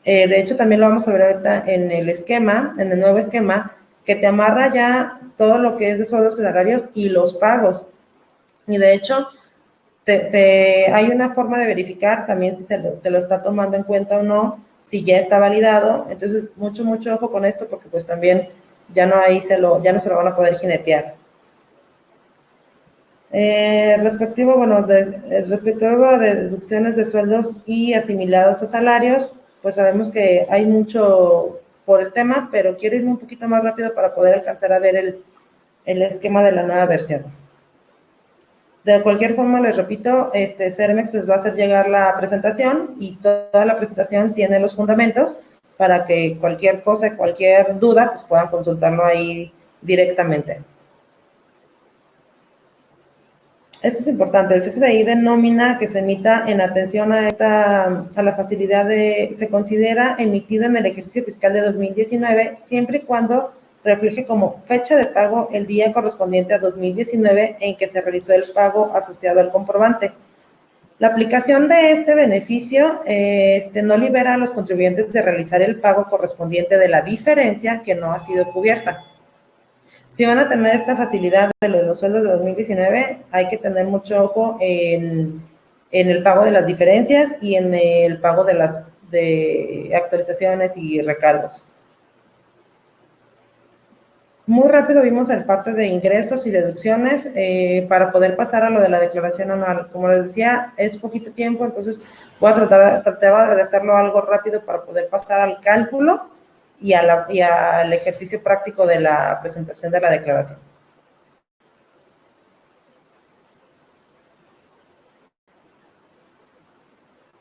De hecho, también lo vamos a ver ahorita en el nuevo esquema, que te amarra ya todo lo que es de sueldos y salarios y los pagos. Y de hecho, hay una forma de verificar también si te lo está tomando en cuenta o no, si ya está validado. Entonces, mucho, mucho ojo con esto, porque pues también ya no se lo van a poder jinetear. Respectivo de deducciones de sueldos y asimilados a salarios, pues sabemos que hay mucho por el tema, pero quiero irme un poquito más rápido para poder alcanzar a ver el esquema de la nueva versión. De cualquier forma, les repito, Cermex les va a hacer llegar la presentación, y toda la presentación tiene los fundamentos para que cualquier cosa, cualquier duda, pues puedan consultarlo ahí directamente. Esto es importante. El CFDI de nómina que se emita en atención a la facilidad se considera emitido en el ejercicio fiscal de 2019, siempre y cuando refleje como fecha de pago el día correspondiente a 2019 en que se realizó el pago asociado al comprobante. La aplicación de este beneficio no libera a los contribuyentes de realizar el pago correspondiente de la diferencia que no ha sido cubierta. Si van a tener esta facilidad de los sueldos de 2019, hay que tener mucho ojo en el pago de las diferencias y en el pago de actualizaciones y recargos. Muy rápido vimos el parte de ingresos y deducciones para poder pasar a lo de la declaración anual. Como les decía, es poquito tiempo, entonces voy a tratar de hacerlo algo rápido para poder pasar al cálculo y al ejercicio práctico de la presentación de la declaración.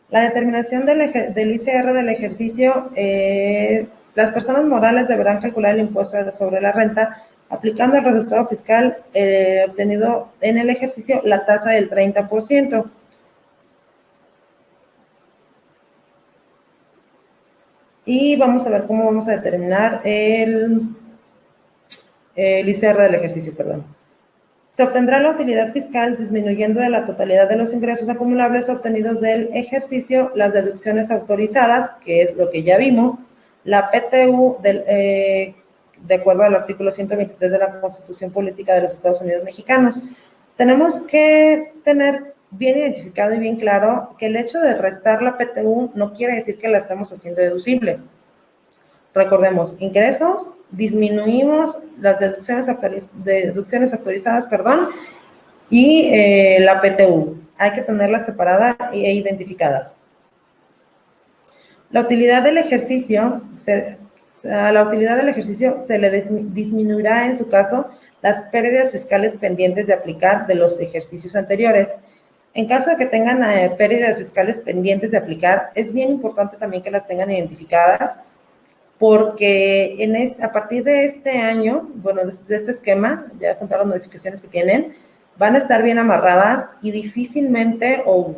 La determinación del ICR del ejercicio, las personas morales deberán calcular el impuesto sobre la renta aplicando el resultado fiscal obtenido en el ejercicio la tasa del 30%. Y vamos a ver cómo vamos a determinar el ICR del ejercicio, perdón. Se obtendrá la utilidad fiscal disminuyendo de la totalidad de los ingresos acumulables obtenidos del ejercicio las deducciones autorizadas, que es lo que ya vimos, la PTU de acuerdo al artículo 123 de la Constitución Política de los Estados Unidos Mexicanos. Tenemos que tener bien identificado y bien claro que el hecho de restar la PTU no quiere decir que la estamos haciendo deducible. Recordemos, ingresos, disminuimos las deducciones autorizadas, y la PTU. Hay que tenerla separada e identificada. La utilidad del ejercicio, a la utilidad del ejercicio se le disminuirá en su caso las pérdidas fiscales pendientes de aplicar de los ejercicios anteriores. En caso de que tengan pérdidas fiscales pendientes de aplicar, es bien importante también que las tengan identificadas, porque a partir de este año, bueno, de este esquema, ya con todas las modificaciones que tienen, van a estar bien amarradas y difícilmente, o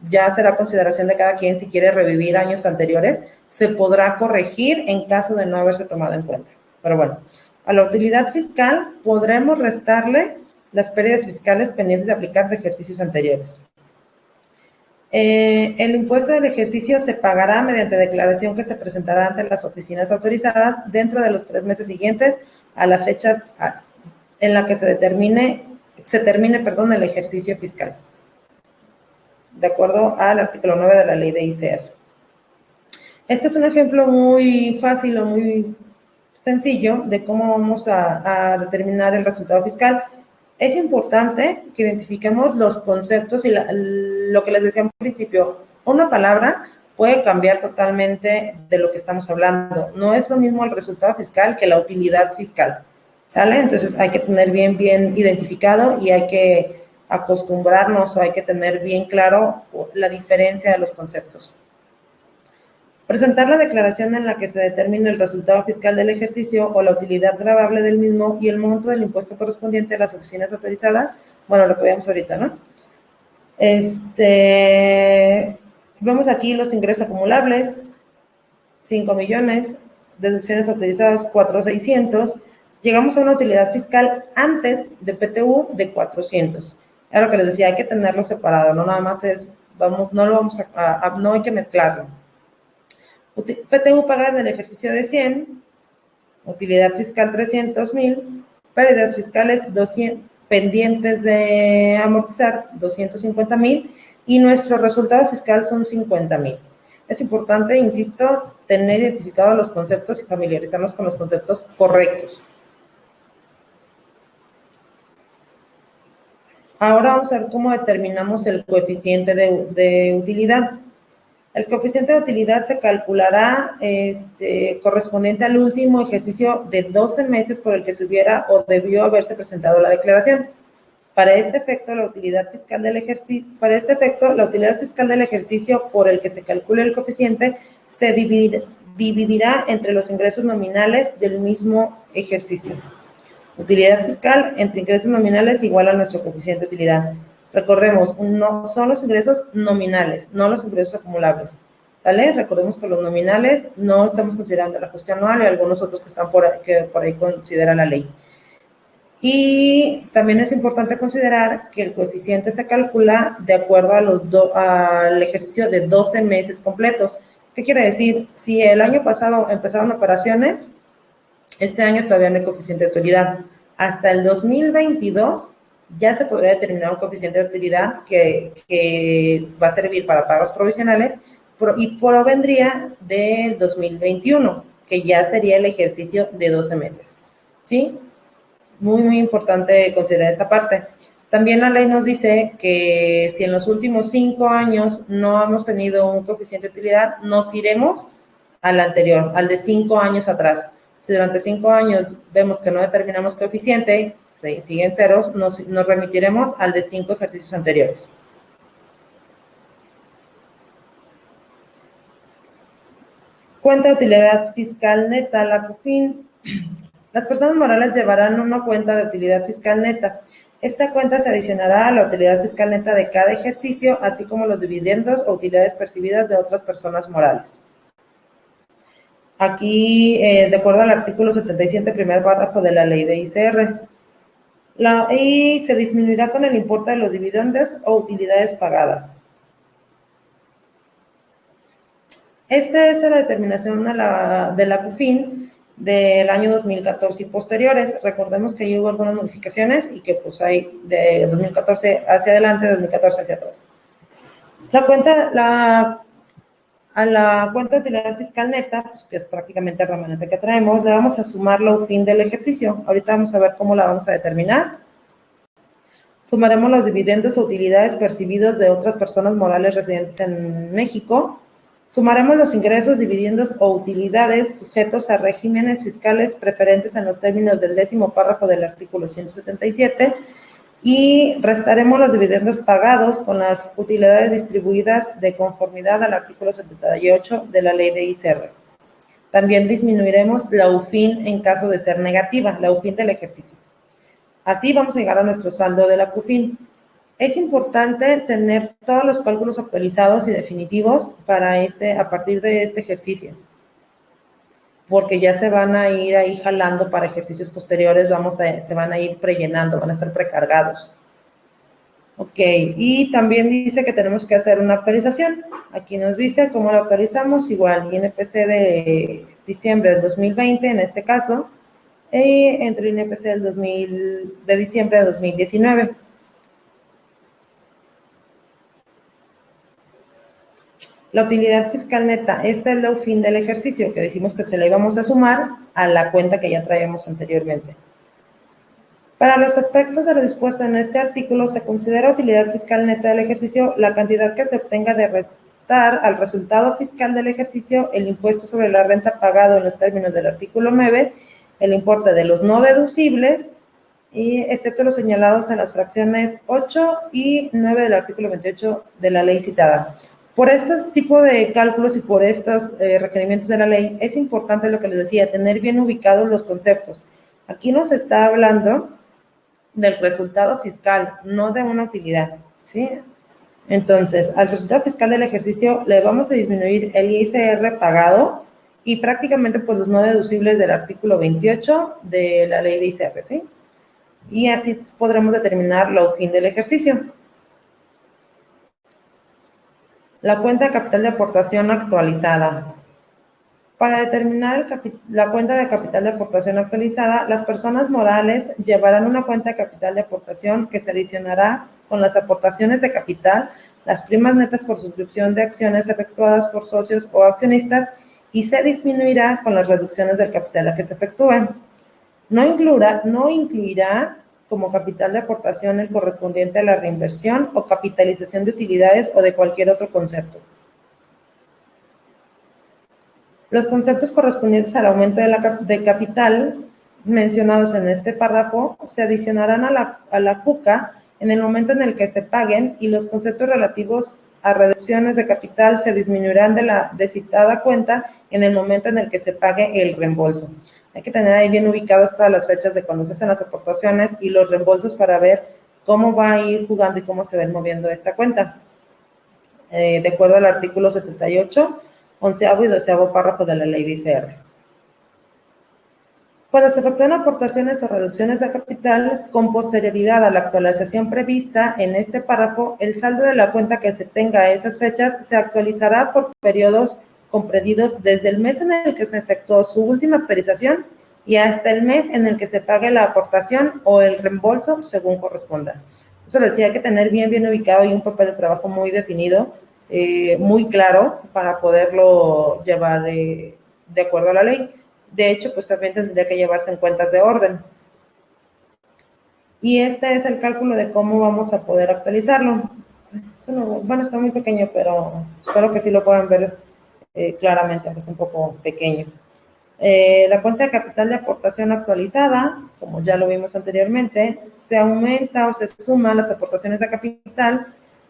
ya será consideración de cada quien si quiere revivir años anteriores, se podrá corregir en caso de no haberse tomado en cuenta. Pero bueno, a la utilidad fiscal podremos restarle las pérdidas fiscales pendientes de aplicar de ejercicios anteriores. El impuesto del ejercicio se pagará mediante declaración que se presentará ante las oficinas autorizadas dentro de los 3 meses siguientes a la fecha en la que se termine el ejercicio fiscal, de acuerdo al artículo 9 de la ley de ICR. Este es un ejemplo muy fácil o muy sencillo de cómo vamos a determinar el resultado fiscal. Es importante que identifiquemos los conceptos y lo que les decía al principio. Una palabra puede cambiar totalmente de lo que estamos hablando. No es lo mismo el resultado fiscal que la utilidad fiscal, ¿sale? Entonces hay que tener bien identificado y hay que acostumbrarnos o hay que tener bien claro la diferencia de los conceptos. Presentar la declaración en la que se determine el resultado fiscal del ejercicio o la utilidad gravable del mismo y el monto del impuesto correspondiente a las oficinas autorizadas. Bueno, lo que veamos ahorita, ¿no? Vemos aquí los ingresos acumulables, 5 millones, deducciones autorizadas 4,600. Llegamos a una utilidad fiscal antes de PTU de 400. Era lo que les decía, hay que tenerlo separado, no nada más no hay que mezclarlo. PTU pagada en el ejercicio de 100, utilidad fiscal 300,000, pérdidas fiscales 200, pendientes de amortizar 250,000 y nuestro resultado fiscal son 50,000. Es importante, insisto, tener identificados los conceptos y familiarizarnos con los conceptos correctos. Ahora vamos a ver cómo determinamos el coeficiente de utilidad. El coeficiente de utilidad se calculará correspondiente al último ejercicio de 12 meses por el que se hubiera o debió haberse presentado la declaración. Para este efecto, la utilidad fiscal del ejercicio por el que se calcule el coeficiente se dividirá entre los ingresos nominales del mismo ejercicio. Utilidad fiscal entre ingresos nominales igual a nuestro coeficiente de utilidad. Recordemos, no son los ingresos nominales, no los ingresos acumulables, ¿vale? Recordemos que los nominales no estamos considerando el ajuste anual y algunos otros que están por ahí considera la ley. Y también es importante considerar que el coeficiente se calcula de acuerdo al ejercicio de 12 meses completos. ¿Qué quiere decir? Si el año pasado empezaron operaciones, este año todavía no hay coeficiente de utilidad. Hasta el 2022 ya se podría determinar un coeficiente de utilidad que va a servir para pagos provisionales y provendría del 2021, que ya sería el ejercicio de 12 meses. ¿sí? Muy importante considerar esa parte. También la ley nos dice que si en los últimos 5 años no hemos tenido un coeficiente de utilidad, nos iremos al anterior, al de 5 años atrás. Si durante 5 años vemos que no determinamos coeficiente, siguen ceros, nos remitiremos al de 5 ejercicios anteriores. Cuenta de utilidad fiscal neta, la CUFIN. Las personas morales llevarán una cuenta de utilidad fiscal neta. Esta cuenta se adicionará a la utilidad fiscal neta de cada ejercicio, así como los dividendos o utilidades percibidas de otras personas morales. Aquí, de acuerdo al artículo 77, primer párrafo de la ley de ICR, y se disminuirá con el importe de los dividendos o utilidades pagadas. Esta es la determinación de la CUFIN del año 2014 y posteriores. Recordemos que ahí hubo algunas modificaciones y que pues hay de 2014 hacia adelante, 2014 hacia atrás. A la cuenta de utilidad fiscal neta, pues, que es prácticamente el remanente que traemos, le vamos a sumar la UFIN del ejercicio. Ahorita vamos a ver cómo la vamos a determinar. Sumaremos los dividendos o utilidades percibidos de otras personas morales residentes en México. Sumaremos los ingresos, dividendos o utilidades sujetos a regímenes fiscales preferentes en los términos del 10º párrafo del artículo 177 y restaremos los dividendos pagados con las utilidades distribuidas de conformidad al artículo 78 de la ley de ICR. También disminuiremos la UFIN en caso de ser negativa, la UFIN del ejercicio. Así vamos a llegar a nuestro saldo de la CUFIN. Es importante tener todos los cálculos actualizados y definitivos para a partir de este ejercicio, porque ya se van a ir ahí jalando para ejercicios posteriores, se van a ir prellenando, van a ser precargados. Ok, y también dice que tenemos que hacer una actualización. Aquí nos dice cómo la actualizamos, igual INPC de diciembre del 2020, en este caso, entre INPC de diciembre de 2019. La utilidad fiscal neta, esta es la UFIN del ejercicio, que dijimos que se le íbamos a sumar a la cuenta que ya traíamos anteriormente. Para los efectos de lo dispuesto en este artículo, se considera utilidad fiscal neta del ejercicio la cantidad que se obtenga de restar al resultado fiscal del ejercicio el impuesto sobre la renta pagado en los términos del artículo 9, el importe de los no deducibles, y excepto los señalados en las fracciones 8 y 9 del artículo 28 de la ley citada. Por este tipo de cálculos y por estos requerimientos de la ley, es importante lo que les decía, tener bien ubicados los conceptos. Aquí nos está hablando del resultado fiscal, no de una utilidad, ¿sí? Entonces, al resultado fiscal del ejercicio le vamos a disminuir el ISR pagado y prácticamente pues los no deducibles del artículo 28 de la ley de ISR, ¿sí? Y así podremos determinar la UFIN del ejercicio. La cuenta de capital de aportación actualizada. Para determinar la cuenta de capital de aportación actualizada, las personas morales llevarán una cuenta de capital de aportación que se adicionará con las aportaciones de capital, las primas netas por suscripción de acciones efectuadas por socios o accionistas y se disminuirá con las reducciones del capital a que se efectúen. No incluirá como capital de aportación el correspondiente a la reinversión o capitalización de utilidades o de cualquier otro concepto. Los conceptos correspondientes al aumento de capital mencionados en este párrafo se adicionarán a la CUCA en el momento en el que se paguen y los conceptos relativos a reducciones de capital se disminuirán de citada cuenta en el momento en el que se pague el reembolso. Hay que tener ahí bien ubicadas todas las fechas de cuando se hacen las aportaciones y los reembolsos para ver cómo va a ir jugando y cómo se va moviendo esta cuenta. De acuerdo al artículo 78, 11º y 12º párrafo de la ley de ICR. Cuando se efectúan aportaciones o reducciones de capital, con posterioridad a la actualización prevista en este párrafo, el saldo de la cuenta que se tenga a esas fechas se actualizará por periodos comprendidos desde el mes en el que se efectuó su última actualización y hasta el mes en el que se pague la aportación o el reembolso según corresponda. Eso les decía, hay que tener bien ubicado y un papel de trabajo muy definido, muy claro para poderlo llevar de acuerdo a la ley. De hecho, pues también tendría que llevarse en cuentas de orden. Y este es el cálculo de cómo vamos a poder actualizarlo. Bueno, está muy pequeño, pero espero que sí lo puedan ver claramente, aunque es un poco pequeño. La cuenta de capital de aportación actualizada, como ya lo vimos anteriormente, se aumenta o se suman las aportaciones de capital.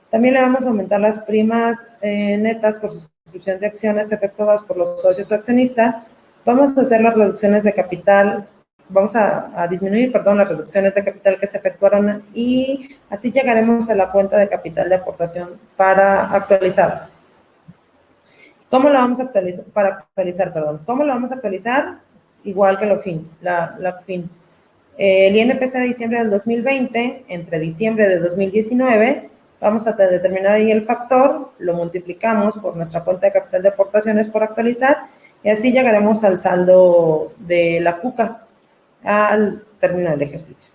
También le vamos a aumentar las primas netas por suscripción de acciones efectuadas por los socios o accionistas. Vamos a hacer las reducciones de capital, vamos a disminuir, perdón, las reducciones de capital que se efectuaron y así llegaremos a la cuenta de capital de aportación para actualizar. ¿Cómo la vamos a actualizar? ¿Cómo la vamos a actualizar? Igual que la FIN. El INPC de diciembre del 2020, entre diciembre de 2019, vamos a determinar ahí el factor, lo multiplicamos por nuestra cuenta de capital de aportaciones por actualizar, y así llegaremos al saldo de la CUCA al término del ejercicio.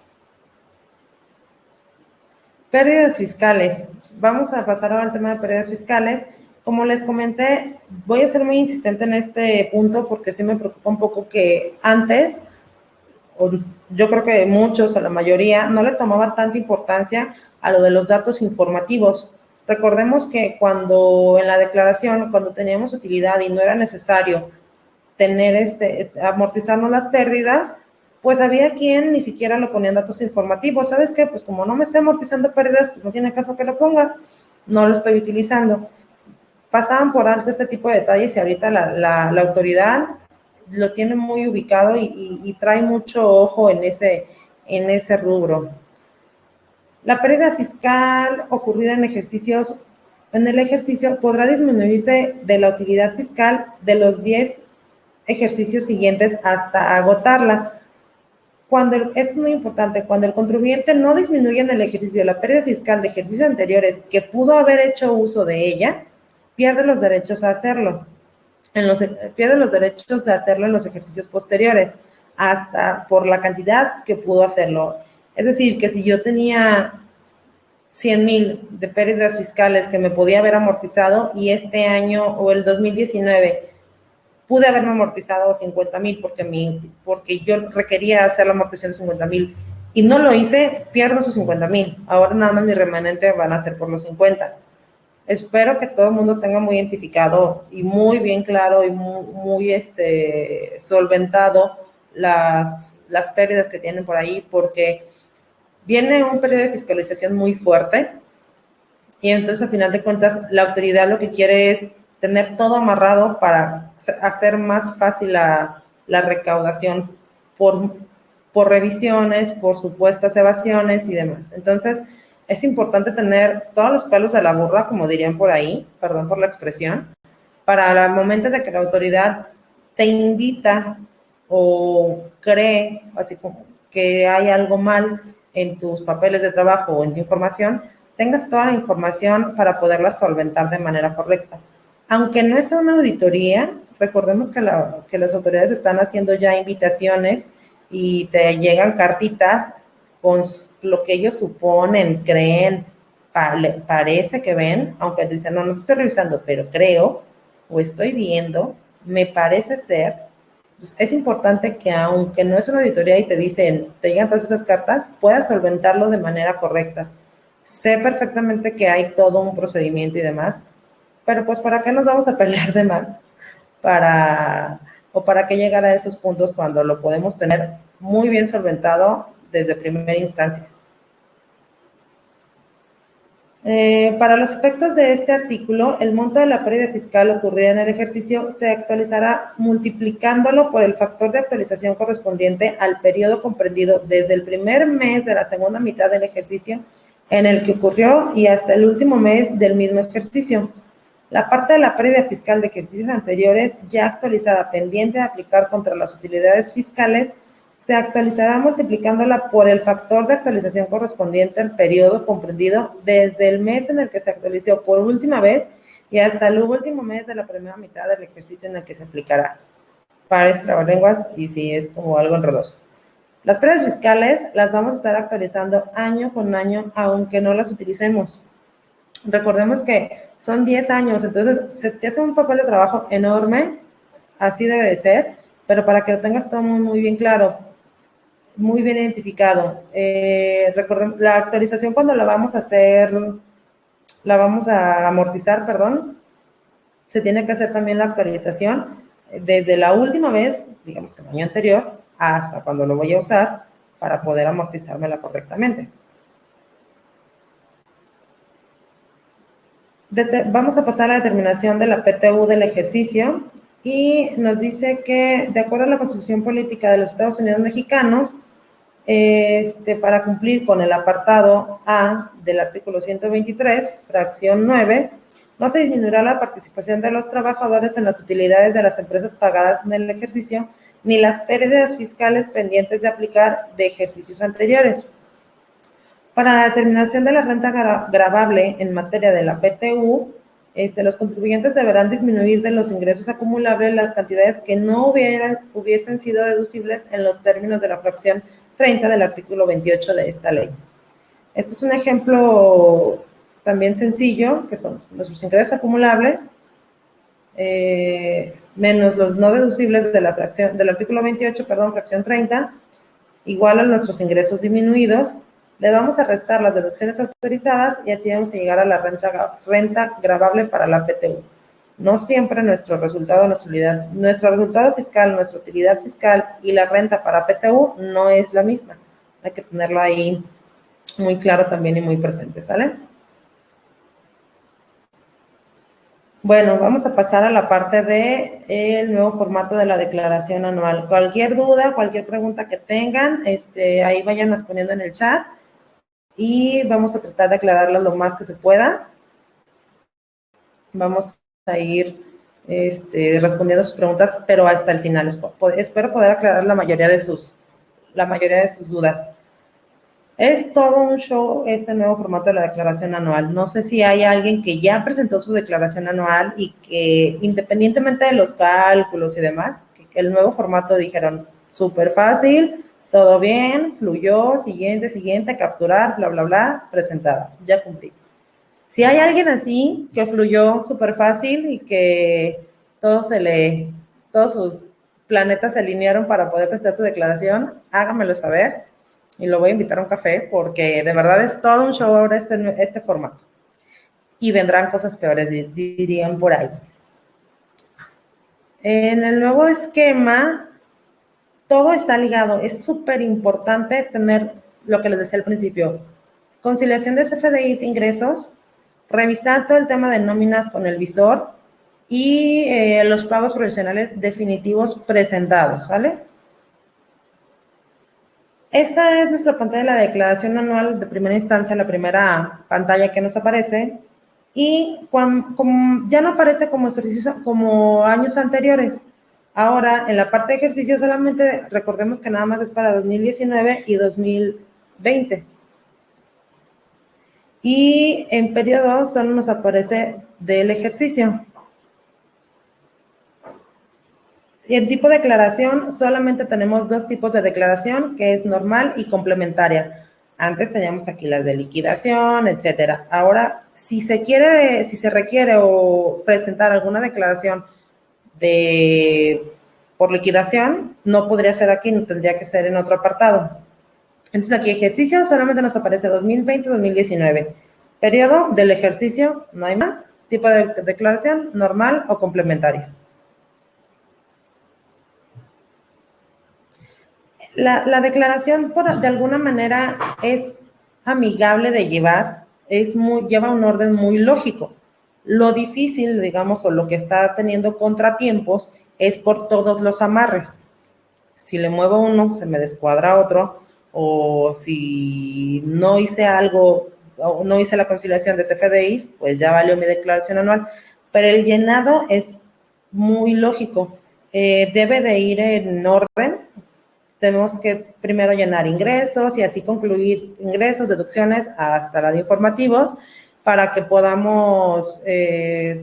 Pérdidas fiscales. Vamos a pasar ahora al tema de pérdidas fiscales. Como les comenté, voy a ser muy insistente en este punto porque sí me preocupa un poco que antes, yo creo que muchos, a la mayoría, no le tomaba tanta importancia a lo de los datos informativos. Recordemos que cuando en la declaración, cuando teníamos utilidad y no era necesario tener amortizarnos las pérdidas, pues había quien ni siquiera lo ponía en datos informativos. ¿Sabes qué? Pues como no me estoy amortizando pérdidas, pues no tiene caso que lo ponga, no lo estoy utilizando. Pasaban por alto este tipo de detalles y ahorita la autoridad lo tiene muy ubicado y trae mucho ojo en ese rubro. La pérdida fiscal ocurrida en el ejercicio podrá disminuirse de la utilidad fiscal de los 10 ejercicios siguientes hasta agotarla. Esto es muy importante, cuando el contribuyente no disminuye en el ejercicio la pérdida fiscal de ejercicios anteriores que pudo haber hecho uso de ella, pierde los derechos a hacerlo. Pierde los derechos de hacerlo en los ejercicios posteriores, hasta por la cantidad que pudo hacerlo. Es decir, que si yo tenía 100,000 de pérdidas fiscales que me podía haber amortizado y este año o el 2019 pude haberme amortizado 50,000 porque yo requería hacer la amortización de 50,000 y no lo hice, pierdo esos 50,000. Ahora nada más mi remanente van a ser por los 50. Espero que todo el mundo tenga muy identificado y muy bien claro y muy solventado las pérdidas que tienen por ahí, porque viene un periodo de fiscalización muy fuerte y entonces, a final de cuentas, la autoridad lo que quiere es tener todo amarrado para hacer más fácil la recaudación por revisiones, por supuestas evasiones y demás. Entonces, es importante tener todos los pelos de la burra, como dirían por ahí, perdón por la expresión, para el momento de que la autoridad te invita o cree, así como que hay algo mal en tus papeles de trabajo o en tu información, tengas toda la información para poderla solventar de manera correcta. Aunque no es una auditoría, recordemos que las autoridades están haciendo ya invitaciones y te llegan cartitas con lo que ellos suponen, creen, parece que ven, aunque dicen, no estoy revisando, pero creo o estoy viendo, me parece ser. Entonces, es importante que aunque no es una auditoría y te llegan todas esas cartas, puedas solventarlo de manera correcta. Sé perfectamente que hay todo un procedimiento y demás, pero pues ¿para qué nos vamos a pelear de más? ¿Para qué llegar a esos puntos cuando lo podemos tener muy bien solventado desde primera instancia? Para los efectos de este artículo, el monto de la pérdida fiscal ocurrida en el ejercicio se actualizará multiplicándolo por el factor de actualización correspondiente al periodo comprendido desde el primer mes de la segunda mitad del ejercicio en el que ocurrió y hasta el último mes del mismo ejercicio. La parte de la pérdida fiscal de ejercicios anteriores ya actualizada pendiente de aplicar contra las utilidades fiscales se actualizará multiplicándola por el factor de actualización correspondiente al periodo comprendido desde el mes en el que se actualizó por última vez y hasta el último mes de la primera mitad del ejercicio en el que se aplicará. Pares, trabalenguas y si es como algo enredoso. Las pérdidas fiscales las vamos a estar actualizando año con año, aunque no las utilicemos. Recordemos que son 10 años, entonces se te hace un papel de trabajo enorme, así debe de ser, pero para que lo tengas todo muy, muy bien claro, muy bien identificado. Recordemos, la actualización cuando la vamos a hacer, la vamos a amortizar, perdón, se tiene que hacer también la actualización desde la última vez, digamos que el año anterior, hasta cuando lo voy a usar para poder amortizármela correctamente. Vamos a pasar a la determinación de la PTU del ejercicio y nos dice que, de acuerdo a la Constitución Política de los Estados Unidos Mexicanos, para cumplir con el apartado A del artículo 123, fracción 9, no se disminuirá la participación de los trabajadores en las utilidades de las empresas pagadas en el ejercicio, ni las pérdidas fiscales pendientes de aplicar de ejercicios anteriores. Para la determinación de la renta gravable en materia de la PTU, los contribuyentes deberán disminuir de los ingresos acumulables las cantidades que no hubiesen sido deducibles en los términos de la fracción 30 del artículo 28 de esta ley. Este es un ejemplo también sencillo, que son nuestros ingresos acumulables, menos los no deducibles de la fracción, del artículo 28, perdón, fracción 30, igual a nuestros ingresos disminuidos. Le vamos a restar las deducciones autorizadas y así vamos a llegar a la renta gravable para la PTU. No siempre nuestro resultado fiscal, nuestra utilidad fiscal y la renta para PTU no es la misma. Hay que tenerlo ahí muy claro también y muy presente, ¿sale? Bueno, vamos a pasar a la parte del nuevo formato de la declaración anual. Cualquier duda, cualquier pregunta que tengan, ahí váyanos poniendo en el chat y vamos a tratar de aclararlas lo más que se pueda. Vamos a ir respondiendo sus preguntas, pero hasta el final. Espero poder aclarar la mayoría de sus dudas. Es todo un show este nuevo formato de la declaración anual. No sé si hay alguien que ya presentó su declaración anual y que, independientemente de los cálculos y demás, que el nuevo formato dijeron súper fácil, todo bien, fluyó, siguiente, capturar, bla, bla, bla, presentada, ya cumplí. Si hay alguien así que fluyó súper fácil y que todos sus planetas se alinearon para poder presentar su declaración, háganmelo saber. Y lo voy a invitar a un café porque de verdad es todo un show ahora este formato. Y vendrán cosas peores, dirían por ahí. En el nuevo esquema, todo está ligado. Es súper importante tener lo que les decía al principio. Conciliación de CFDIs, ingresos, revisar todo el tema de nóminas con el visor y los pagos provisionales definitivos presentados, ¿vale? Esta es nuestra pantalla de la declaración anual de primera instancia, la primera pantalla que nos aparece. Y ya no aparece como ejercicio como años anteriores. Ahora, en la parte de ejercicio solamente recordemos que nada más es para 2019 y 2020. Y en periodo solo nos aparece del ejercicio. Y en tipo de declaración, solamente tenemos dos tipos de declaración, que es normal y complementaria. Antes teníamos aquí las de liquidación, etcétera. Ahora, si se requiere o presentar alguna declaración por liquidación, no podría ser aquí, no tendría que ser en otro apartado. Entonces, aquí ejercicio solamente nos aparece 2020-2019. Periodo del ejercicio, no hay más. Tipo de declaración, normal o complementaria. La declaración, de alguna manera, es amigable de llevar, lleva un orden muy lógico. Lo difícil, digamos, o lo que está teniendo contratiempos es por todos los amarres. Si le muevo uno, se me descuadra otro, o si no hice algo, o no hice la conciliación de CFDI, pues ya valió mi declaración anual. Pero el llenado es muy lógico. Debe de ir en orden. Tenemos que primero llenar ingresos y así concluir ingresos, deducciones, hasta la de informativos para que podamos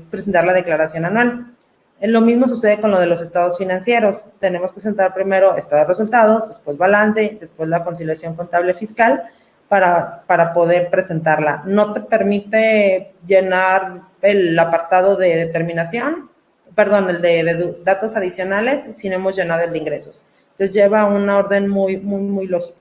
presentar la declaración anual. Lo mismo sucede con lo de los estados financieros. Tenemos que presentar primero estado de resultados, después balance, después la conciliación contable fiscal para poder presentarla. No te permite llenar el apartado de determinación, perdón, el de datos adicionales si no hemos llenado el de ingresos. Entonces lleva una orden muy lógica.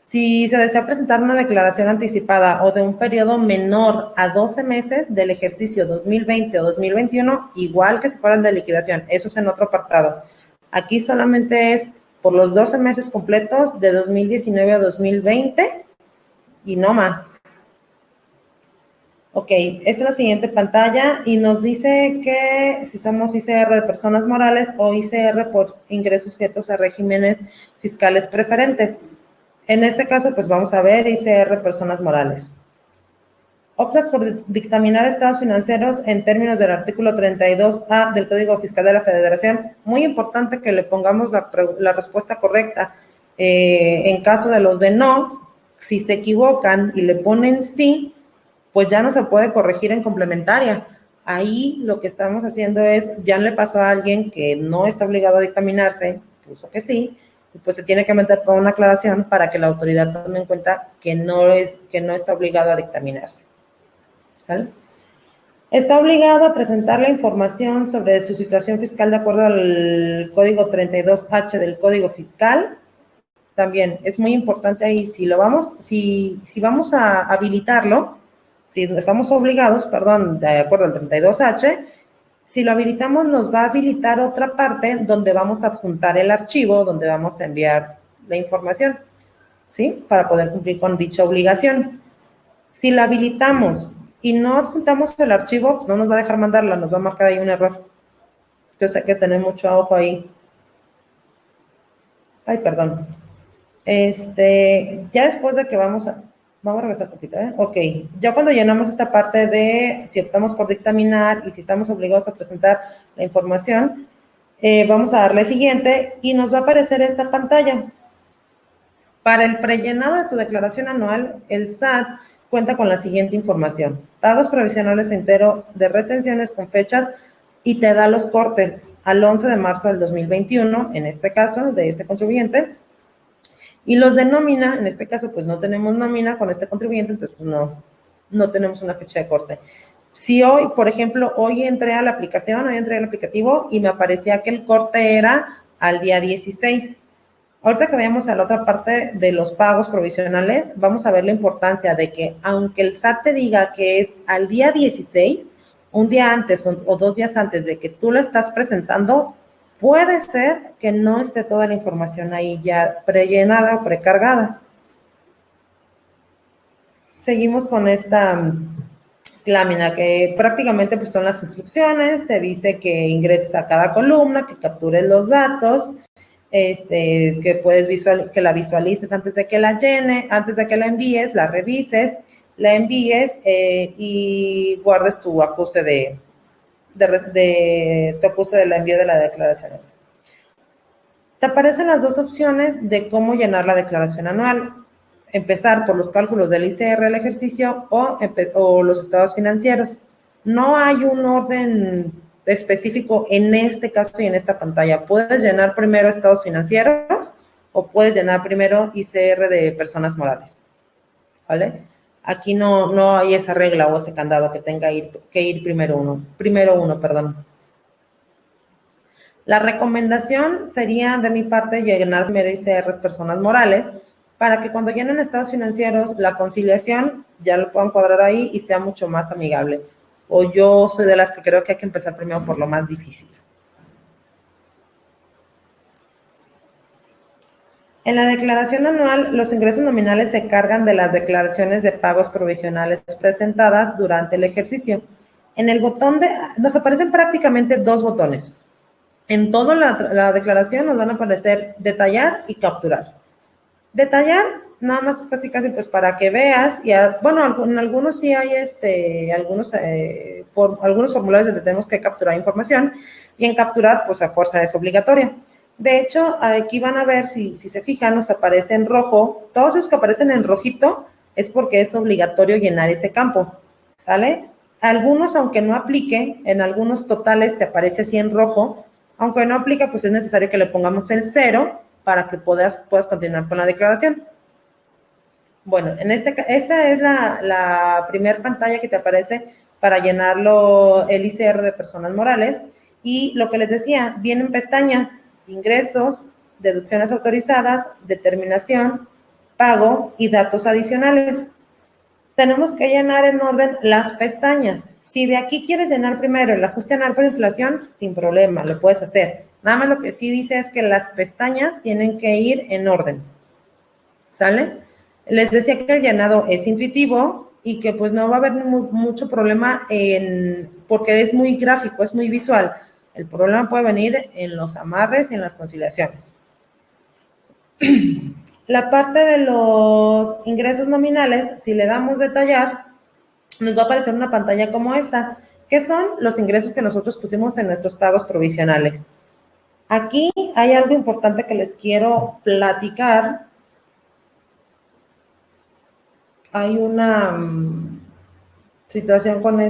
Si se desea presentar una declaración anticipada o de un periodo menor a 12 meses del ejercicio 2020 o 2021, igual que si fueran de liquidación, eso es en otro apartado. Aquí solamente es por los 12 meses completos de 2019 a 2020 y no más. Ok, esta es la siguiente pantalla y nos dice que si somos ICR de personas morales o ICR por ingresos sujetos a regímenes fiscales preferentes. En este caso, pues vamos a ver ICR personas morales. Optas por dictaminar estados financieros en términos del artículo 32A del Código Fiscal de la Federación. Muy importante que le pongamos la respuesta correcta. En caso de los de no, si se equivocan y le ponen sí, pues ya no se puede corregir en complementaria. Ahí lo que estamos haciendo es, ya le pasó a alguien que no está obligado a dictaminarse, puso que sí, y pues se tiene que meter toda una aclaración para que la autoridad tome en cuenta que no está obligado a dictaminarse. ¿Vale? Está obligado a presentar la información sobre su situación fiscal de acuerdo al código 32H del Código Fiscal. También es muy importante ahí, si vamos a habilitarlo, si estamos obligados, perdón, de acuerdo al 32H, si lo habilitamos nos va a habilitar otra parte donde vamos a adjuntar el archivo, donde vamos a enviar la información, ¿sí? Para poder cumplir con dicha obligación. Si la habilitamos y no adjuntamos el archivo, no nos va a dejar mandarla, nos va a marcar ahí un error. Entonces hay que tener mucho ojo ahí. Ay, perdón. Ya después de que vamos a regresar un poquito, ¿eh? Ok, ya cuando llenamos esta parte de si optamos por dictaminar y si estamos obligados a presentar la información, vamos a darle siguiente y nos va a aparecer esta pantalla. Para el prellenado de tu declaración anual, el SAT cuenta con la siguiente información: pagos provisionales entero de retenciones con fechas y te da los cortes al 11 de marzo del 2021, en este caso, de este contribuyente. Y los de nómina, en este caso, pues no tenemos nómina con este contribuyente, entonces pues no tenemos una fecha de corte. Si hoy, por ejemplo, hoy entré a la aplicación, hoy entré al aplicativo y me aparecía que el corte era al día 16. Ahorita que vayamos a la otra parte de los pagos provisionales, vamos a ver la importancia de que aunque el SAT te diga que es al día 16, un día antes o 2 días antes de que tú lo estás presentando, puede ser que no esté toda la información ahí ya prellenada o precargada. Seguimos con esta lámina que prácticamente pues son las instrucciones, te dice que ingreses a cada columna, que captures los datos, que que la visualices antes de que la llene, antes de que la envíes, la revises, la envíes y guardes tu acuse de la envío de la declaración. Te aparecen las dos opciones de cómo llenar la declaración anual. Empezar por los cálculos del ICR del ejercicio o los estados financieros. No hay un orden específico en este caso y en esta pantalla. Puedes llenar primero estados financieros o puedes llenar primero ICR de personas morales. ¿Vale? Aquí no hay esa regla o ese candado que tenga que ir primero uno, perdón. La recomendación sería, de mi parte, llenar primero ICRs personas morales para que cuando llenen estados financieros, la conciliación ya lo puedan cuadrar ahí y sea mucho más amigable. O yo soy de las que creo que hay que empezar primero por lo más difícil. En la declaración anual, los ingresos nominales se cargan de las declaraciones de pagos provisionales presentadas durante el ejercicio. En el botón nos aparecen prácticamente 2 botones. En toda la declaración nos van a aparecer detallar y capturar. Detallar, nada más casi pues para que veas, bueno, en algunos sí hay algunos formularios donde tenemos que capturar información y en capturar, pues a fuerza es obligatoria. De hecho, aquí van a ver, si se fijan, nos aparece en rojo. Todos esos que aparecen en rojito es porque es obligatorio llenar ese campo, ¿sale? Algunos, aunque no aplique, en algunos totales te aparece así en rojo. Aunque no aplica, pues es necesario que le pongamos el 0 para que puedas continuar con la declaración. Bueno, esa es la primera pantalla que te aparece para llenarlo el ICR de personas morales. Y lo que les decía, vienen pestañas, ingresos, deducciones autorizadas, determinación, pago y datos adicionales. Tenemos que llenar en orden las pestañas. Si de aquí quieres llenar primero el ajuste anual por inflación, sin problema, lo puedes hacer. Nada más lo que sí dice es que las pestañas tienen que ir en orden. ¿Sale? Les decía que el llenado es intuitivo y que pues no va a haber mucho problema porque es muy gráfico, es muy visual. El problema puede venir en los amarres y en las conciliaciones. La parte de los ingresos nominales, si le damos detallar, nos va a aparecer una pantalla como esta, que son los ingresos que nosotros pusimos en nuestros pagos provisionales. Aquí hay algo importante que les quiero platicar. Hay una situación con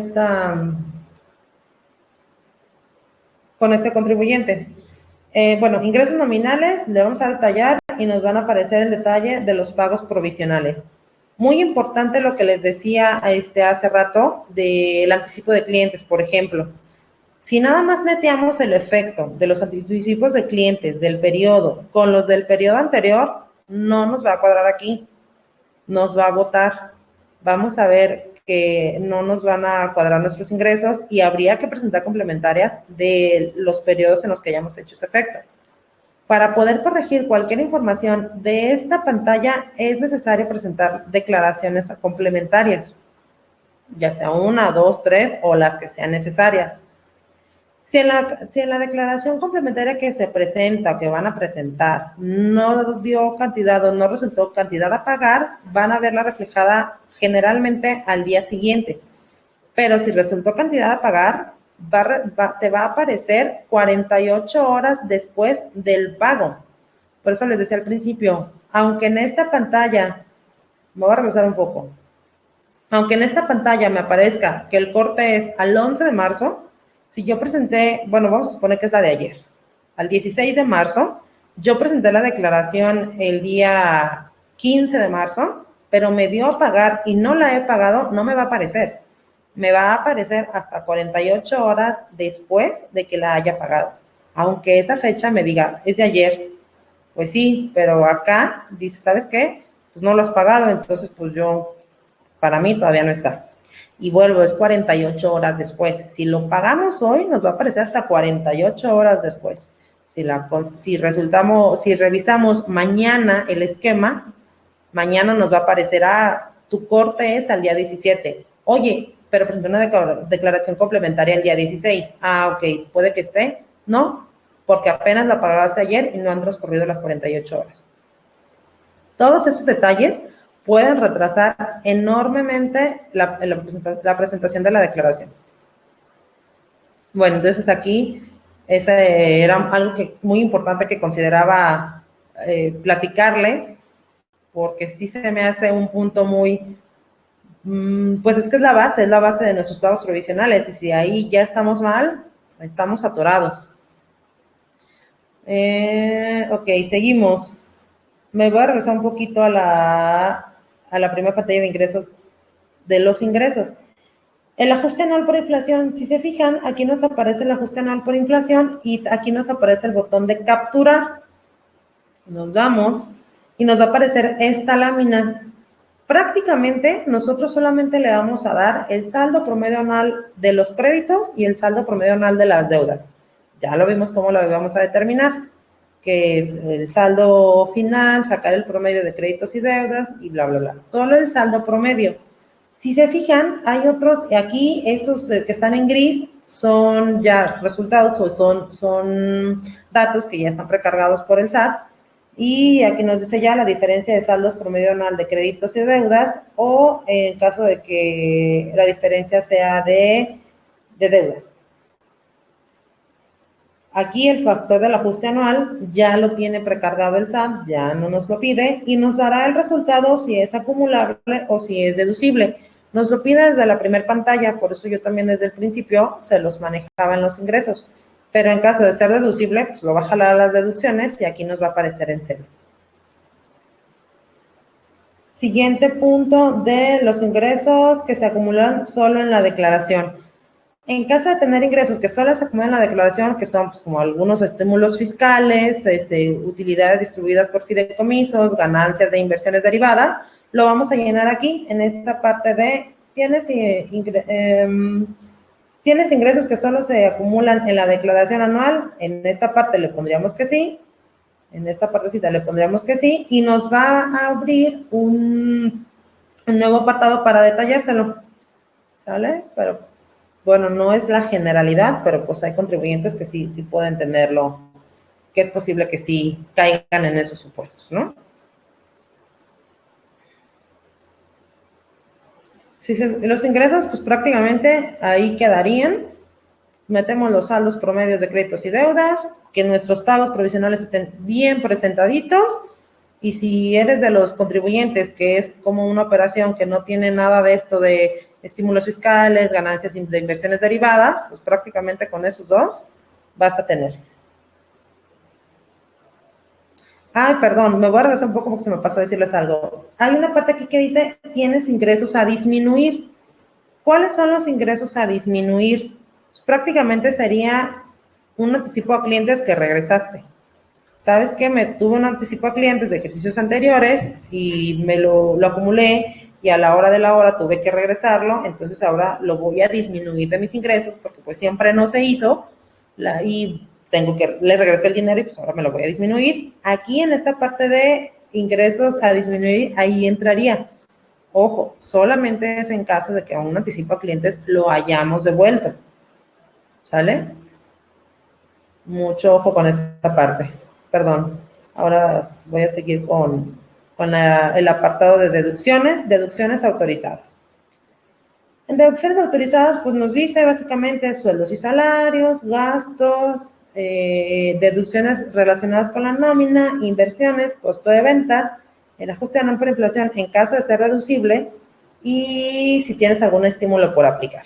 este contribuyente. Bueno, ingresos nominales, le vamos a detallar y nos van a aparecer el detalle de los pagos provisionales. Muy importante lo que les decía hace rato del anticipo de clientes, por ejemplo. Si nada más neteamos el efecto de los anticipos de clientes del periodo con los del periodo anterior, no nos va a cuadrar aquí. Nos va a botar. Vamos a ver que no nos van a cuadrar nuestros ingresos y habría que presentar complementarias de los periodos en los que hayamos hecho ese efecto. Para poder corregir cualquier información de esta pantalla es necesario presentar declaraciones complementarias, ya sea 1, 2, 3 o las que sean necesarias. Si en la declaración complementaria que se presenta o que van a presentar no dio cantidad o no resultó cantidad a pagar, van a verla reflejada generalmente al día siguiente. Pero si resultó cantidad a pagar, te va a aparecer 48 horas después del pago. Por eso les decía al principio, aunque en esta pantalla, me voy a regresar un poco, aunque en esta pantalla me aparezca que el corte es al 11 de marzo, si yo presenté, bueno, vamos a suponer que es la de ayer, al 16 de marzo, yo presenté la declaración el día 15 de marzo, pero me dio a pagar y no la he pagado, no me va a aparecer. Me va a aparecer hasta 48 horas después de que la haya pagado. Aunque esa fecha me diga, es de ayer. Pues sí, pero acá dice, ¿sabes qué? Pues no lo has pagado, entonces pues para mí todavía no está. Y vuelvo, es 48 horas después. Si lo pagamos hoy, nos va a aparecer hasta 48 horas después. Si revisamos mañana el esquema, mañana nos va a aparecer, tu corte es al día 17. Oye, pero presenté una declaración complementaria el día 16. Ok, puede que esté. No, porque apenas la pagaste ayer y no han transcurrido las 48 horas. Todos estos detalles pueden retrasar enormemente la presentación de la declaración. Bueno, entonces aquí ese era algo muy importante que consideraba platicarles, porque sí se me hace un punto muy, pues es que es la base de nuestros pagos provisionales, y si ahí ya estamos mal, estamos atorados. Ok, seguimos. Me voy a regresar un poquito a la primera pantalla de ingresos, de los ingresos. El ajuste anual por inflación, si se fijan, aquí nos aparece el ajuste anual por inflación y aquí nos aparece el botón de capturar. Nos vamos y nos va a aparecer esta lámina. Prácticamente nosotros solamente le vamos a dar el saldo promedio anual de los créditos y el saldo promedio anual de las deudas. Ya lo vimos cómo lo vamos a determinar, que es el saldo final, sacar el promedio de créditos y deudas y bla, bla, bla. Solo el saldo promedio. Si se fijan, hay otros, aquí estos que están en gris son ya resultados o son datos que ya están precargados por el SAT. Y aquí nos dice ya la diferencia de saldos promedio anual de créditos y deudas, o en caso de que la diferencia sea de deudas. Aquí el factor del ajuste anual ya lo tiene precargado el SAT, ya no nos lo pide y nos dará el resultado si es acumulable o si es deducible. Nos lo pide desde la primera pantalla, por eso yo también desde el principio se los manejaba en los ingresos. Pero en caso de ser deducible, pues lo va a jalar a las deducciones y aquí nos va a aparecer en cero. Siguiente punto de los ingresos que se acumulan solo en la declaración. En caso de tener ingresos que solo se acumulan en la declaración, que son pues, como algunos estímulos fiscales, utilidades distribuidas por fideicomisos, ganancias de inversiones derivadas, lo vamos a llenar aquí en esta parte de tienes ingresos que solo se acumulan en la declaración anual. En esta parte le pondríamos que sí. En esta partecita le pondríamos que sí y nos va a abrir un nuevo apartado para detallárselo, ¿sale? Pero, bueno, no es la generalidad, pero pues hay contribuyentes que sí pueden tenerlo, que es posible que sí caigan en esos supuestos, ¿no? Los ingresos, pues prácticamente ahí quedarían. Metemos los saldos promedios de créditos y deudas, que nuestros pagos provisionales estén bien presentaditos, y si eres de los contribuyentes que es como una operación que no tiene nada de esto de estímulos fiscales, ganancias de inversiones derivadas, pues prácticamente con esos dos vas a tener. Ay, perdón, me voy a regresar un poco porque se me pasó a decirles algo. Hay una parte aquí que dice, tienes ingresos a disminuir. ¿Cuáles son los ingresos a disminuir? Pues prácticamente sería un anticipo a clientes que regresaste. ¿Sabes qué? Me tuve un anticipo a clientes de ejercicios anteriores y me lo acumulé y a la hora de la hora tuve que regresarlo, entonces ahora lo voy a disminuir de mis ingresos porque pues siempre no se hizo y le regresé el dinero y pues ahora me lo voy a disminuir. Aquí en esta parte de ingresos a disminuir, ahí entraría. Ojo, solamente es en caso de que a un anticipo a clientes lo hayamos devuelto. ¿Sale? Mucho ojo con esta parte. Perdón. Ahora voy a seguir con el apartado de deducciones autorizadas. En deducciones autorizadas, pues nos dice básicamente sueldos y salarios, gastos, deducciones relacionadas con la nómina, inversiones, costo de ventas, el ajuste anual por inflación en caso de ser deducible y si tienes algún estímulo por aplicar.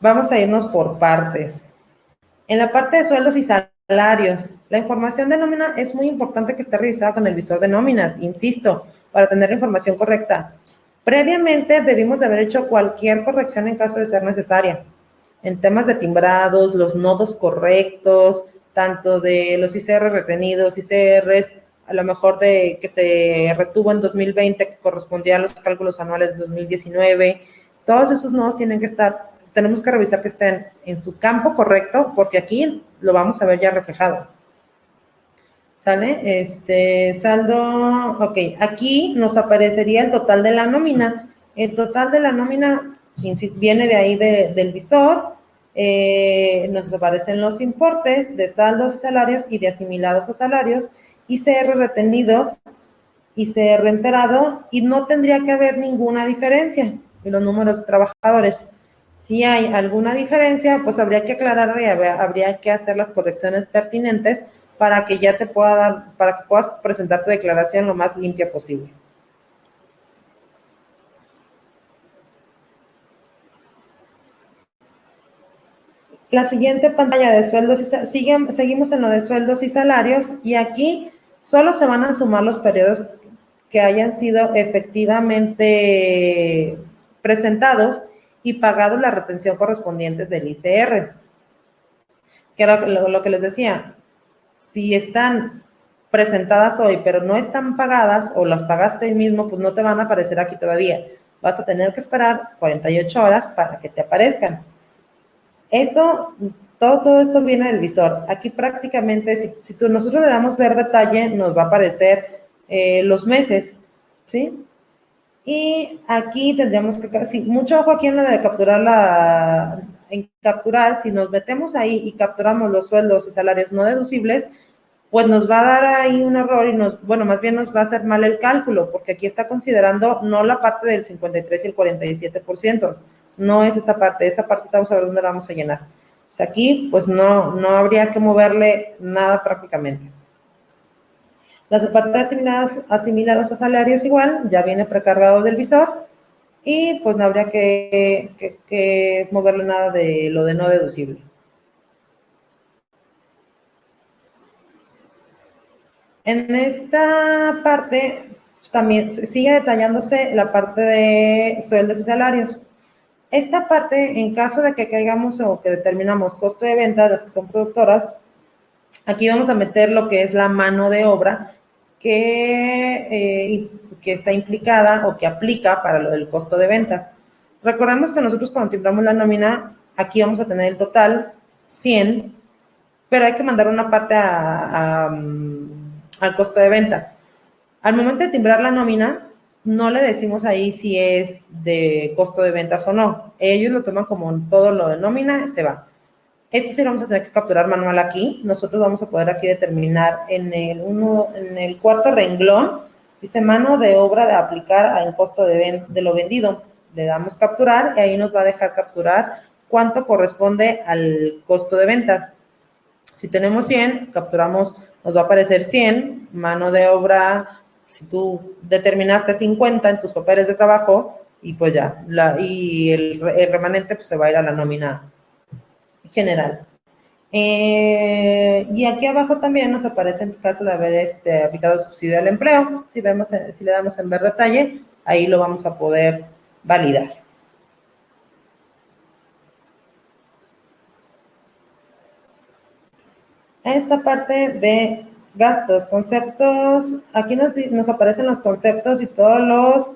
Vamos a irnos por partes. En la parte de sueldos y salarios, la información de nómina es muy importante que esté revisada con el visor de nóminas, insisto, para tener la información correcta. Previamente debimos de haber hecho cualquier corrección en caso de ser necesaria. En temas de timbrados, los nodos correctos, tanto de los ICR retenidos, ICRs, a lo mejor de que se retuvo en 2020, que correspondía a los cálculos anuales de 2019, todos esos nodos tienen que estar, tenemos que revisar que estén en su campo correcto, porque aquí lo vamos a ver ya reflejado. ¿Sale? Saldo, ok, aquí nos aparecería el total de la nómina. El total de la nómina viene de ahí del visor. Nos aparecen los importes de saldos y salarios y de asimilados a salarios, ICR retenidos, ICR enterado, y no tendría que haber ninguna diferencia en los números de trabajadores. Si hay alguna diferencia, pues habría que aclarar y habría que hacer las correcciones pertinentes para que ya te pueda dar, para que puedas presentar tu declaración lo más limpia posible. La siguiente pantalla de sueldos seguimos en lo de sueldos y salarios, y aquí solo se van a sumar los periodos que hayan sido efectivamente presentados y pagado la retención correspondiente del ICR. Que era lo que les decía, si están presentadas hoy, pero no están pagadas o las pagaste hoy mismo, pues no te van a aparecer aquí todavía. Vas a tener que esperar 48 horas para que te aparezcan. Todo esto viene del visor. Aquí prácticamente, si nosotros le damos ver detalle, nos va a aparecer los meses, ¿sí? Y aquí tendríamos que, mucho ojo aquí en la de capturar, si nos metemos ahí y capturamos los sueldos y salarios no deducibles, pues nos va a dar ahí un error y más bien nos va a hacer mal el cálculo, porque aquí está considerando no la parte del 53 y el 47%, no es esa parte vamos a ver dónde la vamos a llenar. Pues aquí, pues no habría que moverle nada prácticamente. Las partes asimiladas a salarios igual, ya viene precargado del visor y pues no habría que moverle nada de lo de no deducible. En esta parte también sigue detallándose la parte de sueldos y salarios. Esta parte, en caso de que caigamos o que determinamos costo de venta, las que son productoras, aquí vamos a meter lo que es la mano de obra que está implicada o que aplica para lo del costo de ventas. Recordemos que nosotros cuando timbramos la nómina, aquí vamos a tener el total 100, pero hay que mandar una parte al costo de ventas. Al momento de timbrar la nómina, no le decimos ahí si es de costo de ventas o no. Ellos lo toman como todo lo de nómina, se va. Esto sí lo vamos a tener que capturar manual aquí. Nosotros vamos a poder aquí determinar en el cuarto renglón, dice mano de obra de aplicar al costo de lo vendido. Le damos capturar y ahí nos va a dejar capturar cuánto corresponde al costo de venta. Si tenemos 100, capturamos, nos va a aparecer 100, mano de obra, si tú determinaste 50 en tus papeles de trabajo, y pues ya, y el remanente pues se va a ir a la nómina general. Y aquí abajo también nos aparece en caso de haber aplicado subsidio al empleo. Si le damos en ver detalle, ahí lo vamos a poder validar. Esta parte de gastos, conceptos, aquí nos aparecen los conceptos y todos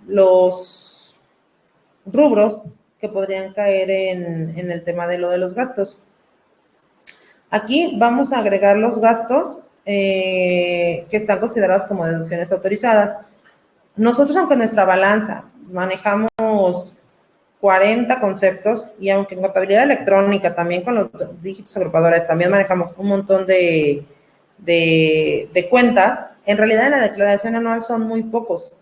los rubros que podrían caer en el tema de lo de los gastos. Aquí vamos a agregar los gastos que están considerados como deducciones autorizadas. Nosotros, aunque en nuestra balanza manejamos 40 conceptos y aunque en contabilidad electrónica también con los dígitos agrupadores también manejamos un montón de cuentas, en realidad en la declaración anual son muy pocos,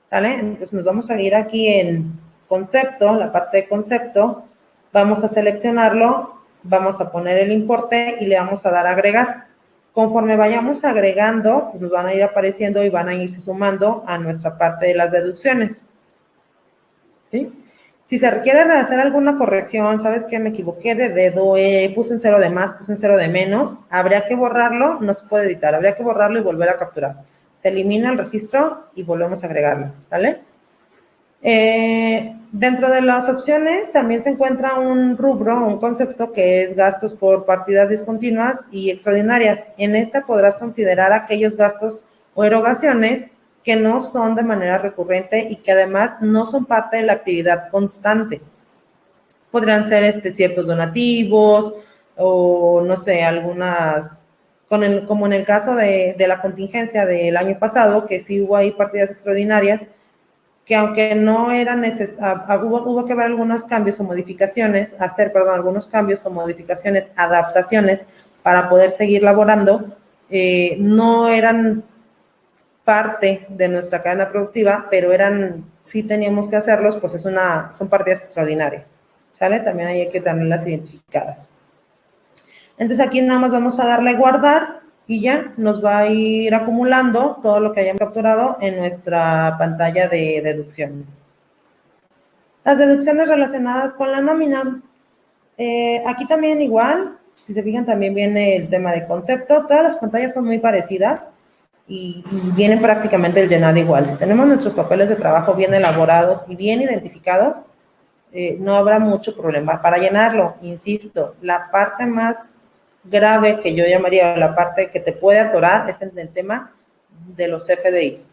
¿sale? Entonces nos vamos a ir aquí en concepto, la parte de concepto, vamos a seleccionarlo, vamos a poner el importe y le vamos a dar a agregar. Conforme vayamos agregando, pues nos van a ir apareciendo y van a irse sumando a nuestra parte de las deducciones, ¿sí? Si se requiere hacer alguna corrección, ¿sabes qué? Me equivoqué de dedo, puse un 0 de más, puse un 0 de menos, habría que borrarlo, no se puede editar, habría que borrarlo y volver a capturar. Se elimina el registro y volvemos a agregarlo, ¿vale? Dentro de las opciones también se encuentra un rubro, un concepto que es gastos por partidas discontinuas y extraordinarias. En esta podrás considerar aquellos gastos o erogaciones que no son de manera recurrente y que además no son parte de la actividad constante. Podrían ser ciertos donativos o, no sé, algunas, como en el caso de la contingencia del año pasado, que sí hubo ahí partidas extraordinarias, que aunque no era necesario, hubo que ver algunos cambios o modificaciones, algunos cambios o modificaciones, adaptaciones para poder seguir laborando, no eran parte de nuestra cadena productiva, pero sí teníamos que hacerlos, pues son partidas extraordinarias, ¿sale? También hay que tenerlas identificadas. Entonces aquí nada más vamos a darle guardar y ya nos va a ir acumulando todo lo que hayamos capturado en nuestra pantalla de deducciones. Las deducciones relacionadas con la nómina. Aquí también igual, si se fijan también viene el tema de concepto. Todas las pantallas son muy parecidas y vienen prácticamente el llenado igual. Si tenemos nuestros papeles de trabajo bien elaborados y bien identificados, no habrá mucho problema. Para llenarlo, insisto, la parte más grave que yo llamaría la parte que te puede atorar es el tema de los FDIs.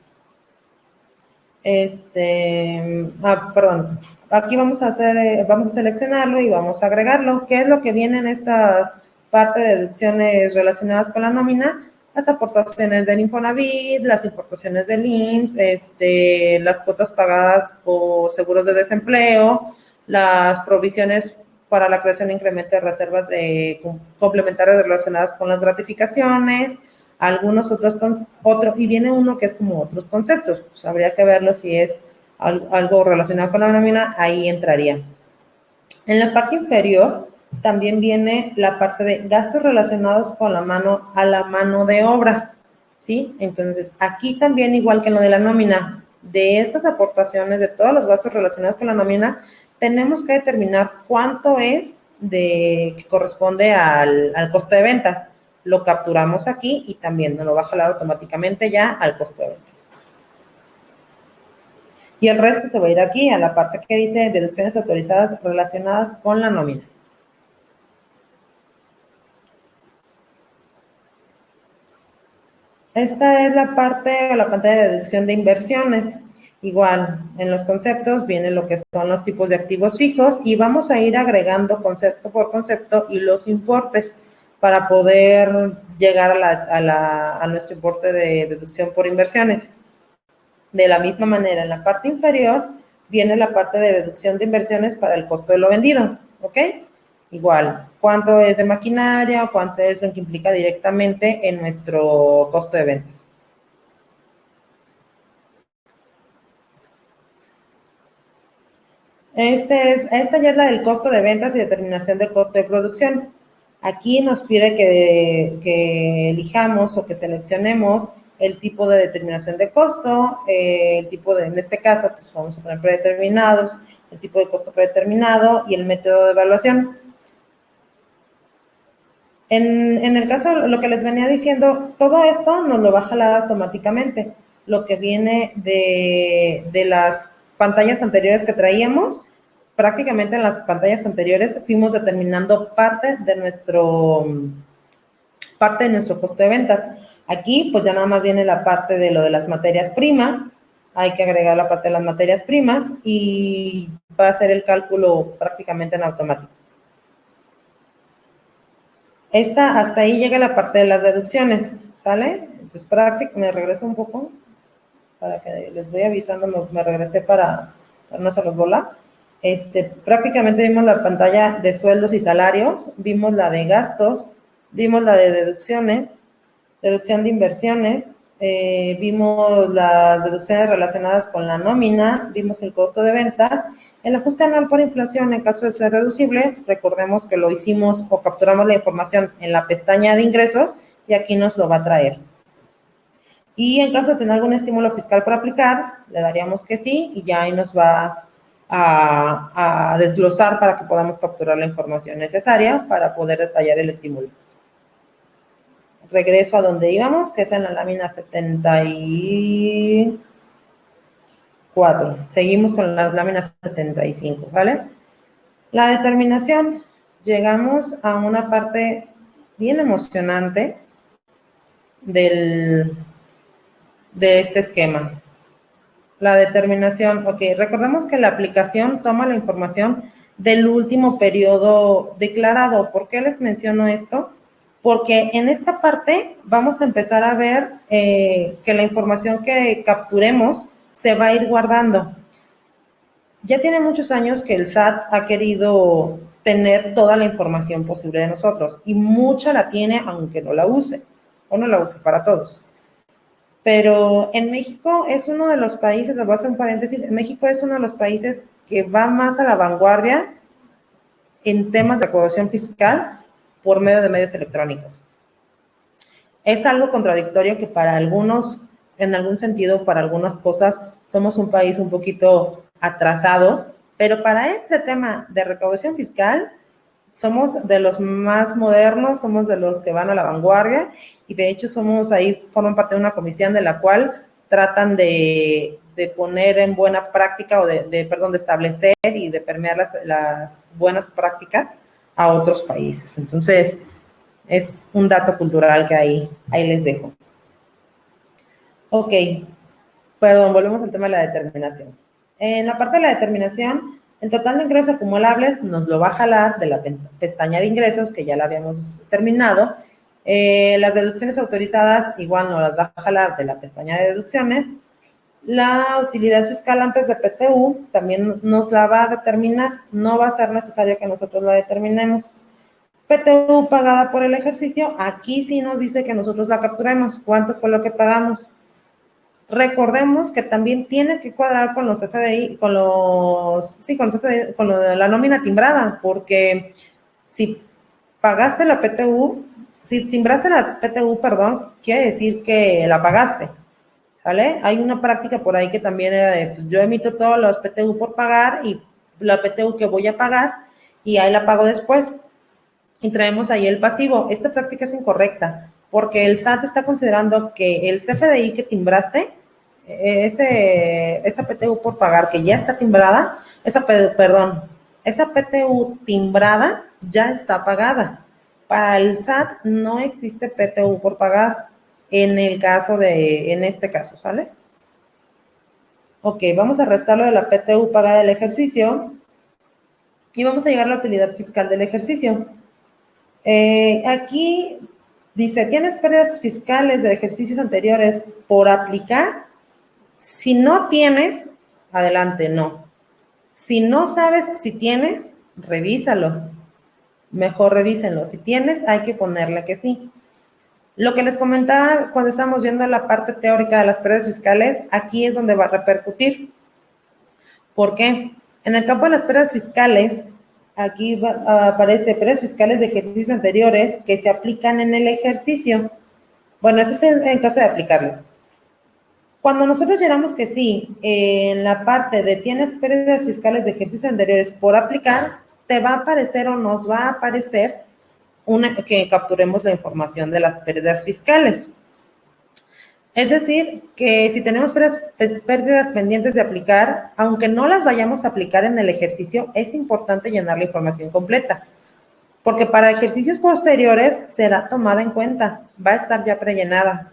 Perdón, aquí vamos a seleccionarlo y vamos a agregarlo. ¿Qué es lo que viene en esta parte de deducciones relacionadas con la nómina? Las aportaciones del Infonavit, las importaciones del IMSS, las cuotas pagadas por seguros de desempleo, las provisiones para la creación e incremento de reservas complementarias relacionadas con las gratificaciones, algunos y viene uno que es como otros conceptos, pues habría que verlo si es algo relacionado con la nómina, ahí entraría. En la parte inferior también viene la parte de gastos relacionados con la mano de obra, ¿sí? Entonces, aquí también, igual que en lo de la nómina, de estas aportaciones, de todos los gastos relacionados con la nómina, tenemos que determinar cuánto es que corresponde al costo de ventas. lo capturamos aquí y también nos lo va a jalar automáticamente ya al costo de ventas. Y el resto se va a ir aquí a la parte que dice deducciones autorizadas relacionadas con la nómina. Esta es la parte o la pantalla de deducción de inversiones. Igual, en los conceptos viene lo que son los tipos de activos fijos y vamos a ir agregando concepto por concepto y los importes para poder llegar a nuestro importe de deducción por inversiones. De la misma manera, en la parte inferior viene la parte de deducción de inversiones para el costo de lo vendido, ¿ok? Igual, cuánto es de maquinaria o cuánto es lo que implica directamente en nuestro costo de ventas. Esta ya es la del costo de ventas y determinación del costo de producción. Aquí nos pide que elijamos o que seleccionemos el tipo de determinación de costo, el tipo de, en este caso, pues vamos a poner predeterminados, el tipo de costo predeterminado y el método de evaluación. En el caso, lo que les venía diciendo, todo esto nos lo va a jalar automáticamente. Lo que viene de las pantallas anteriores que traíamos, prácticamente en las pantallas anteriores fuimos determinando parte de nuestro costo de ventas. Aquí, pues ya nada más viene la parte de lo de las materias primas. Hay que agregar la parte de las materias primas y va a ser el cálculo prácticamente en automático. Hasta ahí llega la parte de las deducciones, ¿sale? Entonces, me regreso un poco para que les voy avisando, me regresé para no hacer los bolas. Prácticamente vimos la pantalla de sueldos y salarios, vimos la de gastos, vimos la de deducciones, deducción de inversiones, vimos las deducciones relacionadas con la nómina, vimos el costo de ventas, el ajuste anual por inflación en caso de ser deducible, recordemos que lo hicimos o capturamos la información en la pestaña de ingresos y aquí nos lo va a traer. Y en caso de tener algún estímulo fiscal por aplicar, le daríamos que sí y ya ahí nos va a desglosar para que podamos capturar la información necesaria para poder detallar el estímulo. Regreso a donde íbamos, que es en la lámina 74. Seguimos con las láminas 75, ¿vale? La determinación. Llegamos a una parte bien emocionante de este esquema. La determinación, ok, recordemos que la aplicación toma la información del último periodo declarado. ¿Por qué les menciono esto? Porque en esta parte vamos a empezar a ver que la información que capturemos se va a ir guardando. Ya tiene muchos años que el SAT ha querido tener toda la información posible de nosotros y mucha la tiene aunque no la use o no la use para todos. Pero en México es uno de los países, les voy a hacer un paréntesis, en México es uno de los países que va más a la vanguardia en temas de recaudación fiscal por medio de medios electrónicos. Es algo contradictorio que para algunos, en algún sentido, para algunas cosas, somos un país un poquito atrasados, pero para este tema de recaudación fiscal, somos de los más modernos, somos de los que van a la vanguardia y de hecho forman parte de una comisión de la cual tratan de poner en buena práctica o de establecer y de permear las buenas prácticas a otros países. Entonces, es un dato cultural que ahí les dejo. Ok, perdón, volvemos al tema de la determinación. En la parte de la determinación, el total de ingresos acumulables nos lo va a jalar de la pestaña de ingresos, que ya la habíamos terminado. Las deducciones autorizadas igual nos las va a jalar de la pestaña de deducciones. La utilidad fiscal antes de PTU también nos la va a determinar. No va a ser necesario que nosotros la determinemos. PTU pagada por el ejercicio, aquí sí nos dice que nosotros la capturemos. ¿Cuánto fue lo que pagamos? Recordemos que también tiene que cuadrar con los FDI, con la nómina timbrada, porque si pagaste la PTU, si timbraste la PTU, perdón, quiere decir que la pagaste, ¿sale? Hay una práctica por ahí que también era de, pues, yo emito todos los PTU por pagar y la PTU que voy a pagar y ahí la pago después. y traemos ahí el pasivo. Esta práctica es incorrecta porque el SAT está considerando que el CFDI que timbraste, esa PTU por pagar que ya está timbrada, esa PTU timbrada ya está pagada. Para el SAT no existe PTU por pagar en este caso, ¿sale? Ok, vamos a restarlo de la PTU pagada del ejercicio y vamos a llegar a la utilidad fiscal del ejercicio. Aquí dice, ¿tienes pérdidas fiscales de ejercicios anteriores por aplicar? Si no tienes, adelante, no. Si no sabes si tienes, revísalo. Mejor revísenlo. Si tienes, hay que ponerle que sí. Lo que les comentaba cuando estábamos viendo la parte teórica de las pérdidas fiscales, aquí es donde va a repercutir. ¿Por qué? En el campo de las pérdidas fiscales, aquí aparece pérdidas fiscales de ejercicios anteriores que se aplican en el ejercicio. Bueno, eso es en caso de aplicarlo. Cuando nosotros llegamos que sí, en la parte de tienes pérdidas fiscales de ejercicios anteriores por aplicar, te va a aparecer o nos va a aparecer que capturemos la información de las pérdidas fiscales. Es decir, que si tenemos pérdidas pendientes de aplicar, aunque no las vayamos a aplicar en el ejercicio, es importante llenar la información completa, porque para ejercicios posteriores será tomada en cuenta, va a estar ya prellenada.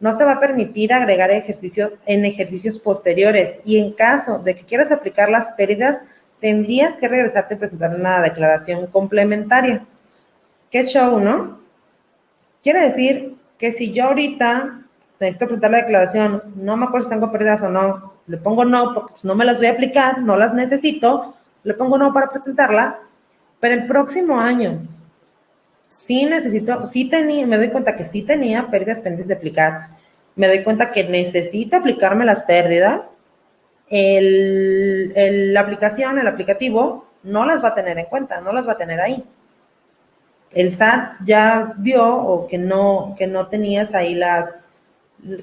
No se va a permitir agregar ejercicios en ejercicios posteriores y en caso de que quieras aplicar las pérdidas, tendrías que regresarte a presentar una declaración complementaria. ¿Qué show, no? Quiere decir que si yo ahorita necesito presentar la declaración, no me acuerdo si tengo pérdidas o no, le pongo no, porque pues no me las voy a aplicar, no las necesito, le pongo no para presentarla, pero el próximo año me doy cuenta que sí tenía pérdidas pendientes de aplicar, me doy cuenta que necesito aplicarme las pérdidas, la aplicación, el aplicativo, no las va a tener en cuenta, no las va a tener ahí. El SAT ya vio o que no tenías ahí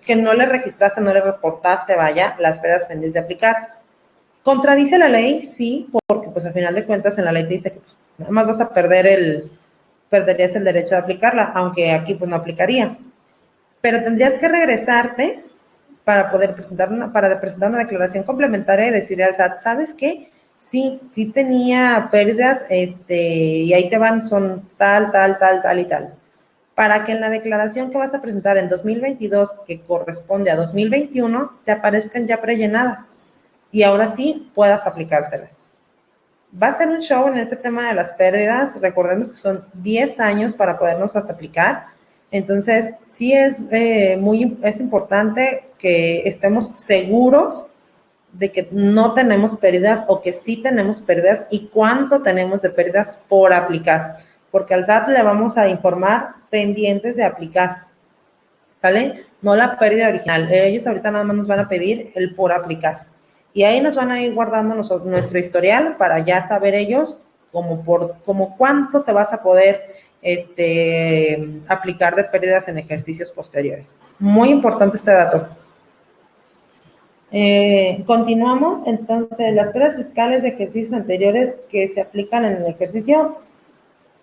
que no le registraste, no le reportaste, vaya, las pérdidas pendientes de aplicar. ¿Contradice la ley? Sí, porque pues al final de cuentas en la ley te dice que pues, nada más vas a perderías el derecho de aplicarla, aunque aquí pues no aplicaría. Pero tendrías que regresarte para poder presentar una declaración complementaria y decirle al SAT, ¿sabes qué? Sí tenía pérdidas, y ahí te van, son tal y tal. Para que en la declaración que vas a presentar en 2022, que corresponde a 2021, te aparezcan ya prellenadas y ahora sí puedas aplicártelas. Va a ser un show en este tema de las pérdidas. Recordemos que son 10 años para podernoslas aplicar. Entonces, sí es importante que estemos seguros de que no tenemos pérdidas o que sí tenemos pérdidas y cuánto tenemos de pérdidas por aplicar, porque al SAT le vamos a informar pendientes de aplicar, ¿vale? No la pérdida original. Ellos ahorita nada más nos van a pedir el por aplicar. Y ahí nos van a ir guardando nuestro historial para ya saber ellos como cuánto te vas a poder aplicar de pérdidas en ejercicios posteriores. Muy importante este dato. Continuamos, entonces, las pérdidas fiscales de ejercicios anteriores que se aplican en el ejercicio,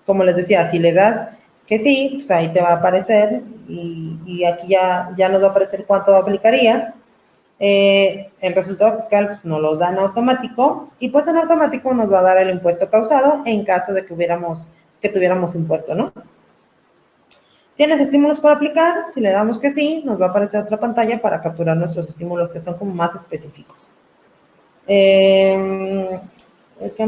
como les decía, si le das que sí, pues ahí te va a aparecer y aquí ya nos va a aparecer cuánto aplicarías. El resultado fiscal pues, nos los da en automático y pues en automático nos va a dar el impuesto causado en caso de que tuviéramos impuesto, ¿no? ¿Tienes estímulos para aplicar? Si le damos que sí, nos va a aparecer otra pantalla para capturar nuestros estímulos que son como más específicos. ¿Qué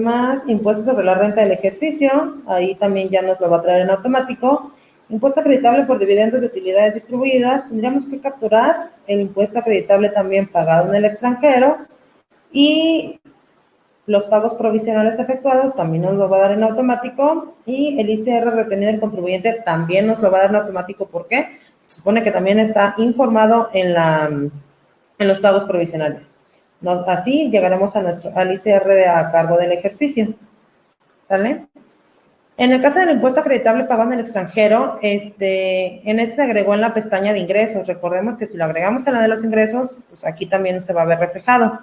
más? Impuestos sobre la renta del ejercicio. Ahí también ya nos lo va a traer en automático. Impuesto acreditable por dividendos de utilidades distribuidas. Tendríamos que capturar el impuesto acreditable también pagado en el extranjero. Y los pagos provisionales efectuados también nos lo va a dar en automático y el ICR retenido del contribuyente también nos lo va a dar en automático. ¿Por qué? Se supone que también está informado en los pagos provisionales. Así llegaremos al ICR a cargo del ejercicio. ¿Sale? En el caso del impuesto acreditable pagado en el extranjero, en se agregó en la pestaña de ingresos. Recordemos que si lo agregamos en la de los ingresos, pues aquí también se va a ver reflejado.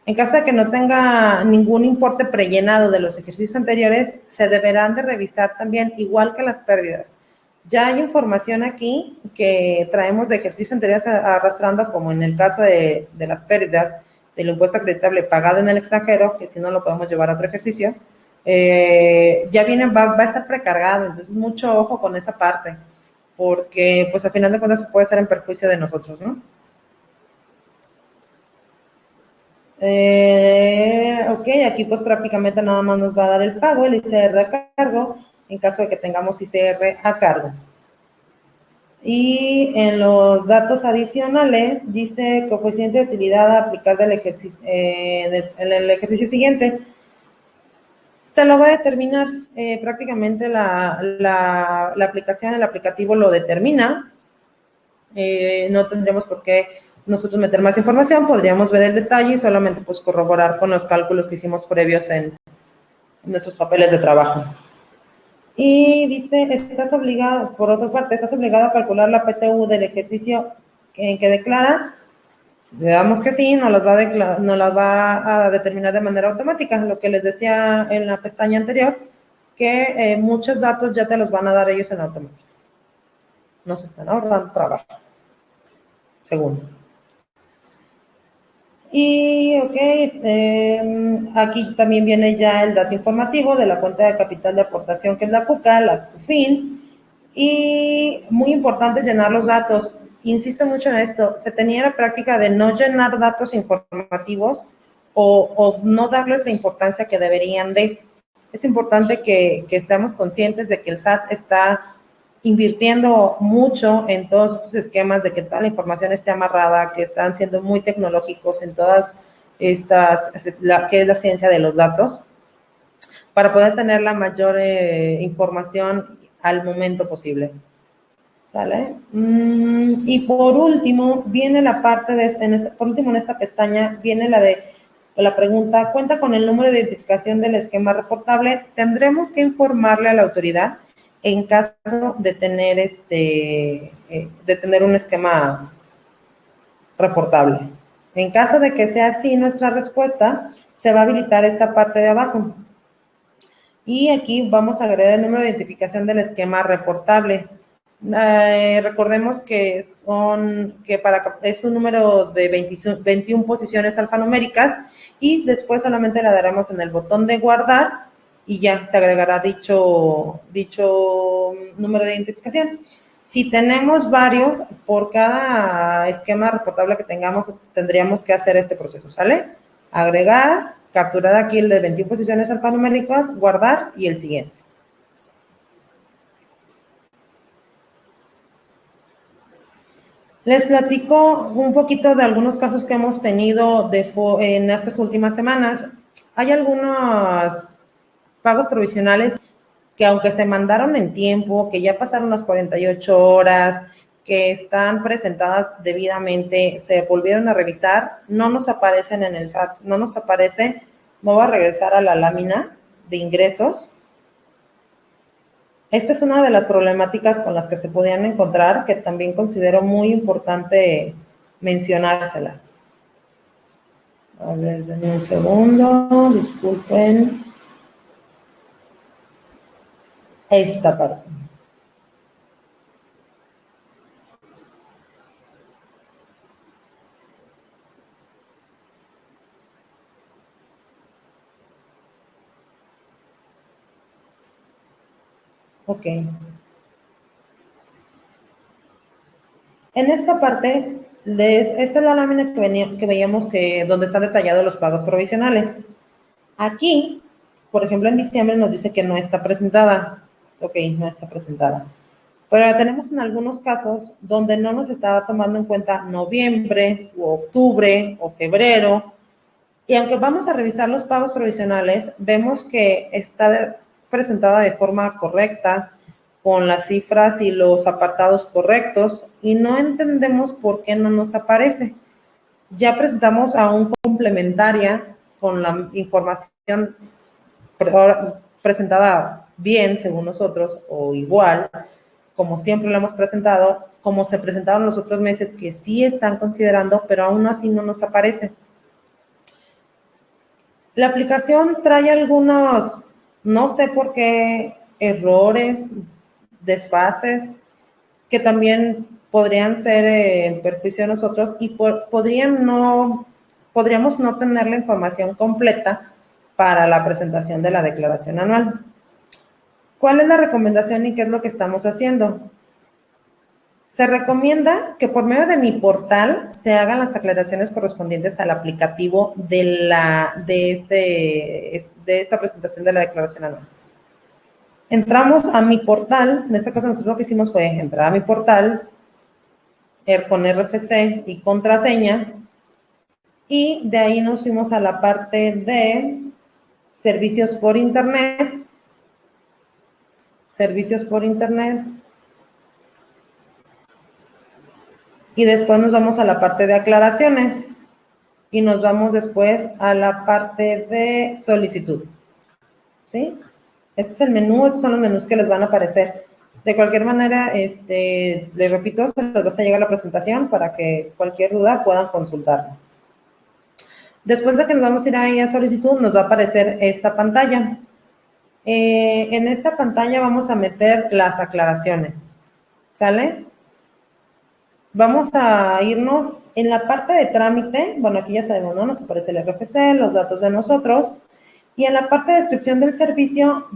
En caso de que no tenga ningún importe prellenado de los ejercicios anteriores, se deberán de revisar también, igual que las pérdidas. Ya hay información aquí que traemos de ejercicios anteriores arrastrando, como en el caso de las pérdidas del impuesto acreditable pagado en el extranjero, que si no lo podemos llevar a otro ejercicio, ya viene, va a estar precargado, entonces mucho ojo con esa parte, porque pues al final de cuentas se puede ser en perjuicio de nosotros, ¿no? Ok, aquí pues prácticamente nada más nos va a dar el pago, el ICR a cargo, en caso de que tengamos ICR a cargo. Y en los datos adicionales dice coeficiente de utilidad a aplicar del ejercicio, en el ejercicio siguiente. Te lo va a determinar prácticamente la aplicación, el aplicativo lo determina. No tendremos por qué nosotros meter más información, podríamos ver el detalle y solamente pues corroborar con los cálculos que hicimos previos en nuestros papeles de trabajo. Y dice, estás obligado, por otra parte, estás obligado a calcular la PTU del ejercicio en que declara. Si le damos que sí, nos las va a determinar de manera automática. Lo que les decía en la pestaña anterior, que muchos datos ya te los van a dar ellos en automático. Nos están ahorrando trabajo, según. Y, ok, aquí también viene ya el dato informativo de la cuenta de capital de aportación, que es la CUCA, la CUFIN. Y muy importante llenar los datos. Insisto mucho en esto, se tenía la práctica de no llenar datos informativos o no darles la importancia que deberían de. Es importante que seamos conscientes de que el SAT está invirtiendo mucho en todos estos esquemas de que toda la información esté amarrada, que están siendo muy tecnológicos en todas estas, que es la ciencia de los datos, para poder tener la mayor información al momento posible. ¿Sale? Y por último, viene la parte por último en esta pestaña, viene la pregunta, ¿cuenta con el número de identificación del esquema reportable? Tendremos que informarle a la autoridad en caso de tener un esquema reportable. En caso de que sea así nuestra respuesta, se va a habilitar esta parte de abajo. Y aquí vamos a agregar el número de identificación del esquema reportable. Recordemos que es un número de 21 posiciones alfanuméricas y después solamente le daremos en el botón de guardar y ya se agregará dicho número de identificación. Si tenemos varios, por cada esquema reportable que tengamos, tendríamos que hacer este proceso, ¿sale? Agregar, capturar aquí el de 21 posiciones alfanuméricas, guardar y el siguiente. Les platico un poquito de algunos casos que hemos tenido en estas últimas semanas. Hay algunos pagos provisionales que aunque se mandaron en tiempo, que ya pasaron las 48 horas, que están presentadas debidamente, se volvieron a revisar, no nos aparecen en el SAT, no nos aparece. Me voy a regresar a la lámina de ingresos. Esta es una de las problemáticas con las que se podían encontrar, que también considero muy importante mencionárselas. A ver, denme un segundo, disculpen. Esta parte. Ok. En esta parte, esta es la lámina que veíamos donde están detallados los pagos provisionales. Aquí, por ejemplo, en diciembre nos dice que no está presentada. Ok, no está presentada. Pero tenemos en algunos casos donde no nos estaba tomando en cuenta noviembre, o octubre, o febrero. Y aunque vamos a revisar los pagos provisionales, vemos que está presentada de forma correcta, con las cifras y los apartados correctos, y no entendemos por qué no nos aparece. Ya presentamos aún complementaria con la información presentada bien, según nosotros, o igual, como siempre lo hemos presentado, como se presentaron los otros meses que sí están considerando, pero aún así no nos aparece. La aplicación trae algunos, no sé por qué, errores, desfases, que también podrían ser en perjuicio de nosotros y podríamos no tener la información completa para la presentación de la declaración anual. ¿Cuál es la recomendación y qué es lo que estamos haciendo? Se recomienda que por medio de mi portal se hagan las aclaraciones correspondientes al aplicativo de esta presentación de la declaración anual. Entramos a mi portal, en este caso nosotros lo que hicimos fue entrar a mi portal, con RFC y contraseña, y de ahí nos fuimos a la parte de servicios por internet, y después nos vamos a la parte de aclaraciones, y nos vamos después a la parte de solicitud, ¿sí? Este es el menú, estos son los menús que les van a aparecer. De cualquier manera, les repito, se les va a llegar la presentación para que cualquier duda puedan consultarlo. Después de que nos vamos a ir ahí a solicitud, nos va a aparecer esta pantalla. En esta pantalla vamos a meter las aclaraciones, ¿sale? Vamos a irnos en la parte de trámite. Bueno, aquí ya sabemos, ¿no? Nos aparece el RFC, los datos de nosotros. Y en la parte de descripción del servicio,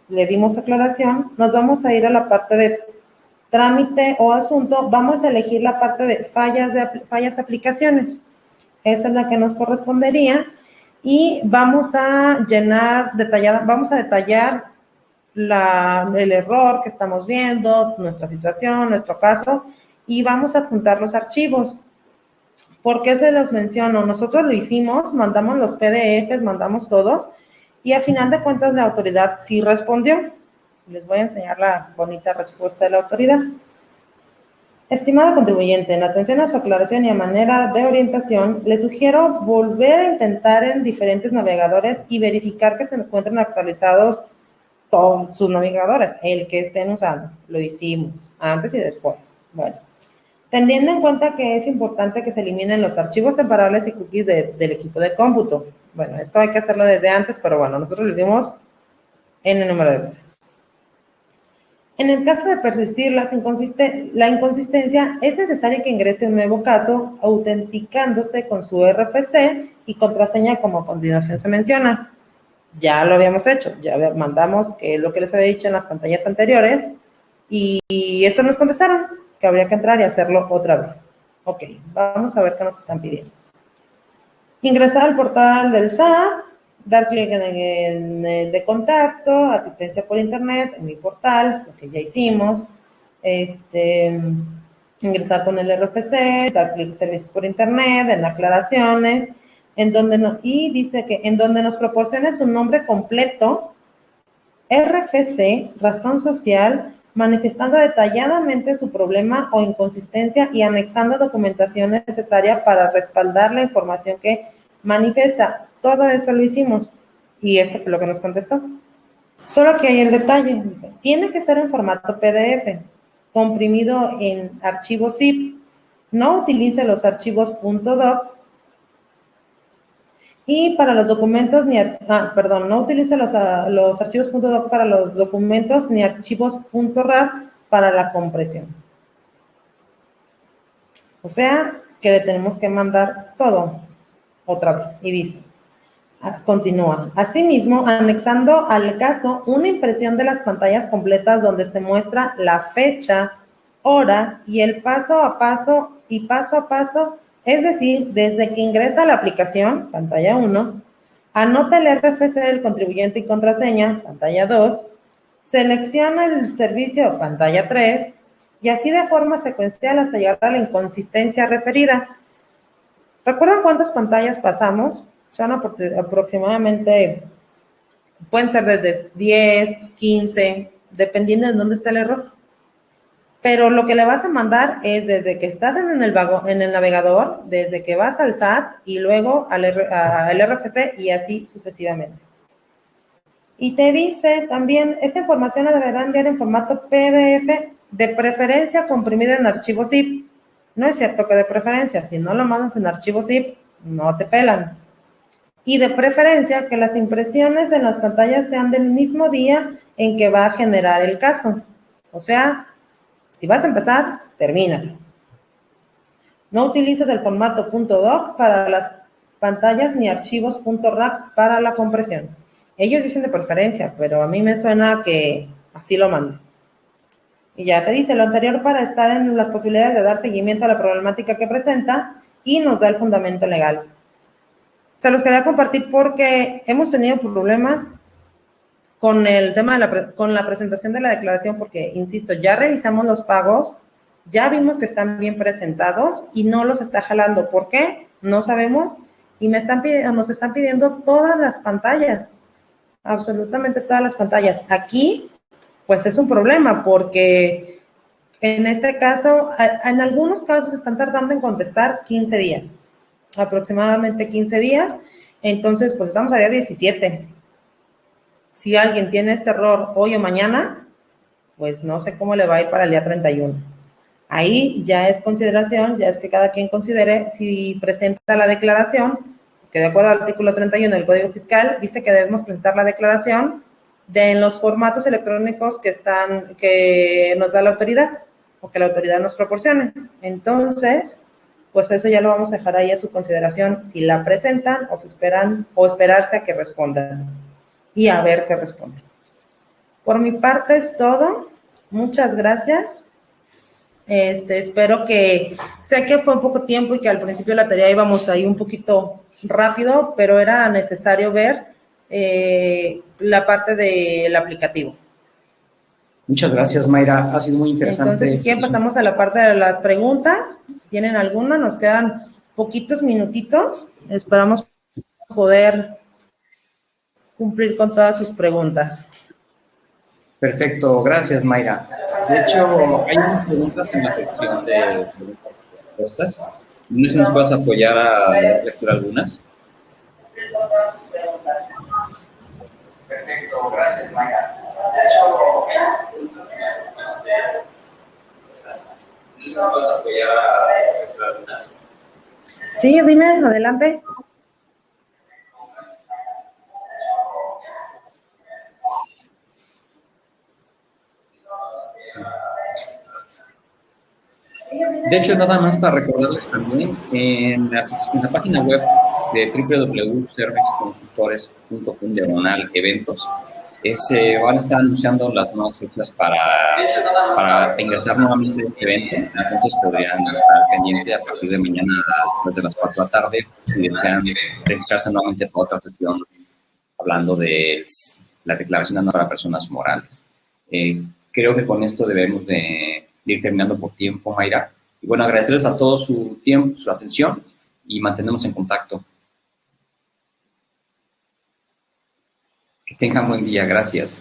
le dimos aclaración, nos vamos a ir a la parte de trámite o asunto, vamos a elegir la parte de fallas aplicaciones. Esa es la que nos correspondería y vamos a detallar el error que estamos viendo, nuestra situación, nuestro caso, y vamos a adjuntar los archivos. ¿Por qué se los menciono? Nosotros lo hicimos, mandamos los PDFs, mandamos todos, y a final de cuentas la autoridad sí respondió. Les voy a enseñar la bonita respuesta de la autoridad. Estimado contribuyente, en atención a su aclaración y a manera de orientación, le sugiero volver a intentar en diferentes navegadores y verificar que se encuentren actualizados todos sus navegadores, el que estén usando. Lo hicimos antes y después. Bueno, teniendo en cuenta que es importante que se eliminen los archivos temporales y cookies del equipo de cómputo. Bueno, esto hay que hacerlo desde antes, pero bueno, nosotros lo hicimos en el número de veces. En el caso de persistir la inconsistencia, es necesario que ingrese un nuevo caso autenticándose con su RFC y contraseña como a continuación se menciona. Ya lo habíamos hecho, ya mandamos, que es lo que les había dicho en las pantallas anteriores, y eso nos contestaron, que habría que entrar y hacerlo otra vez. Ok, vamos a ver qué nos están pidiendo. Ingresar al portal del SAT, dar clic en el de contacto, asistencia por internet, en mi portal, lo que ya hicimos, ingresar con el RFC, dar clic en servicios por internet, en aclaraciones, y dice que en donde nos proporcione su nombre completo, RFC, razón social, manifestando detalladamente su problema o inconsistencia y anexando documentación necesaria para respaldar la información que manifiesta. Todo eso lo hicimos y esto fue lo que nos contestó. Solo que hay el detalle, dice, tiene que ser en formato PDF, comprimido en archivo zip. No utilice los archivos .doc y para los documentos no utilice los archivos .doc para los documentos ni archivos .raf para la compresión. O sea, que le tenemos que mandar todo otra vez. Y dice, continúa. Asimismo, anexando al caso una impresión de las pantallas completas donde se muestra la fecha, hora y el paso a paso, es decir, desde que ingresa a la aplicación, pantalla 1, anota el RFC del contribuyente y contraseña, pantalla 2, selecciona el servicio, pantalla 3, y así de forma secuencial hasta llegar a la inconsistencia referida. ¿Recuerdan cuántas pantallas pasamos? Son aproximadamente, pueden ser desde 10, 15, dependiendo de dónde está el error. Pero lo que le vas a mandar es desde que estás en el navegador, desde que vas al SAT y luego al RFC y así sucesivamente. Y te dice también, esta información la deberá enviar en formato PDF, de preferencia comprimido en archivo zip. No es cierto que de preferencia, si no lo mandas en archivo zip, no te pelan. y de preferencia que las impresiones en las pantallas sean del mismo día en que va a generar el caso. O sea, si vas a empezar, termina. No utilices el formato .doc para las pantallas ni archivos .rack para la compresión. Ellos dicen de preferencia, pero a mí me suena que así lo mandes. Y ya te dice lo anterior para estar en las posibilidades de dar seguimiento a la problemática que presenta y nos da el fundamento legal. Se los quería compartir porque hemos tenido problemas con el tema de con la presentación de la declaración porque, insisto, ya revisamos los pagos, ya vimos que están bien presentados y no los está jalando. ¿Por qué? No sabemos. Y nos están pidiendo todas las pantallas, absolutamente todas las pantallas. Aquí, pues es un problema porque en este caso, en algunos casos están tardando en contestar 15 días, aproximadamente 15 días. Entonces, pues estamos a día 17. Si alguien tiene este error hoy o mañana, pues no sé cómo le va a ir para el día 31. Ahí ya es consideración, ya es que cada quien considere si presenta la declaración, que de acuerdo al artículo 31 del Código Fiscal, dice que debemos presentar la declaración en los formatos electrónicos que nos da la autoridad o que la autoridad nos proporcione. Entonces, pues eso ya lo vamos a dejar ahí a su consideración, si la presentan o se esperan o esperarse a que respondan y a ver qué responden. Por mi parte es todo. Muchas gracias. Espero que, sé que fue un poco tiempo y que al principio de la tarea íbamos ahí un poquito rápido, pero era necesario ver la parte del aplicativo. Muchas gracias, Mayra. Ha sido muy interesante. Entonces, si quieren, pasamos a la parte de las preguntas. Si tienen alguna, nos quedan poquitos minutitos. Esperamos poder cumplir con todas sus preguntas. Perfecto, gracias, Mayra. De hecho, hay unas preguntas en la sección de preguntas y respuestas. No sé si nos puedes apoyar a dar lectura algunas. Perfecto, gracias, Mayra. De hecho, hay unas preguntas en la sección de respuestas. No sé si nos puedes apoyar a dar lectura algunas. Sí, dime, adelante. De hecho, nada más para recordarles también, en la página web de www.serviceconsultores.com/eventos se van a estar anunciando las nuevas fechas para ingresar nuevamente a este evento. Entonces podrían estar pendientes a partir de mañana después de las 4 de la tarde si desean registrarse nuevamente para otra sesión hablando de la declaración anual para personas morales. Creo que con esto debemos de ir terminando por tiempo, Mayra. Y bueno, agradecerles a todos su tiempo, su atención y mantenernos en contacto. Que tengan buen día. Gracias.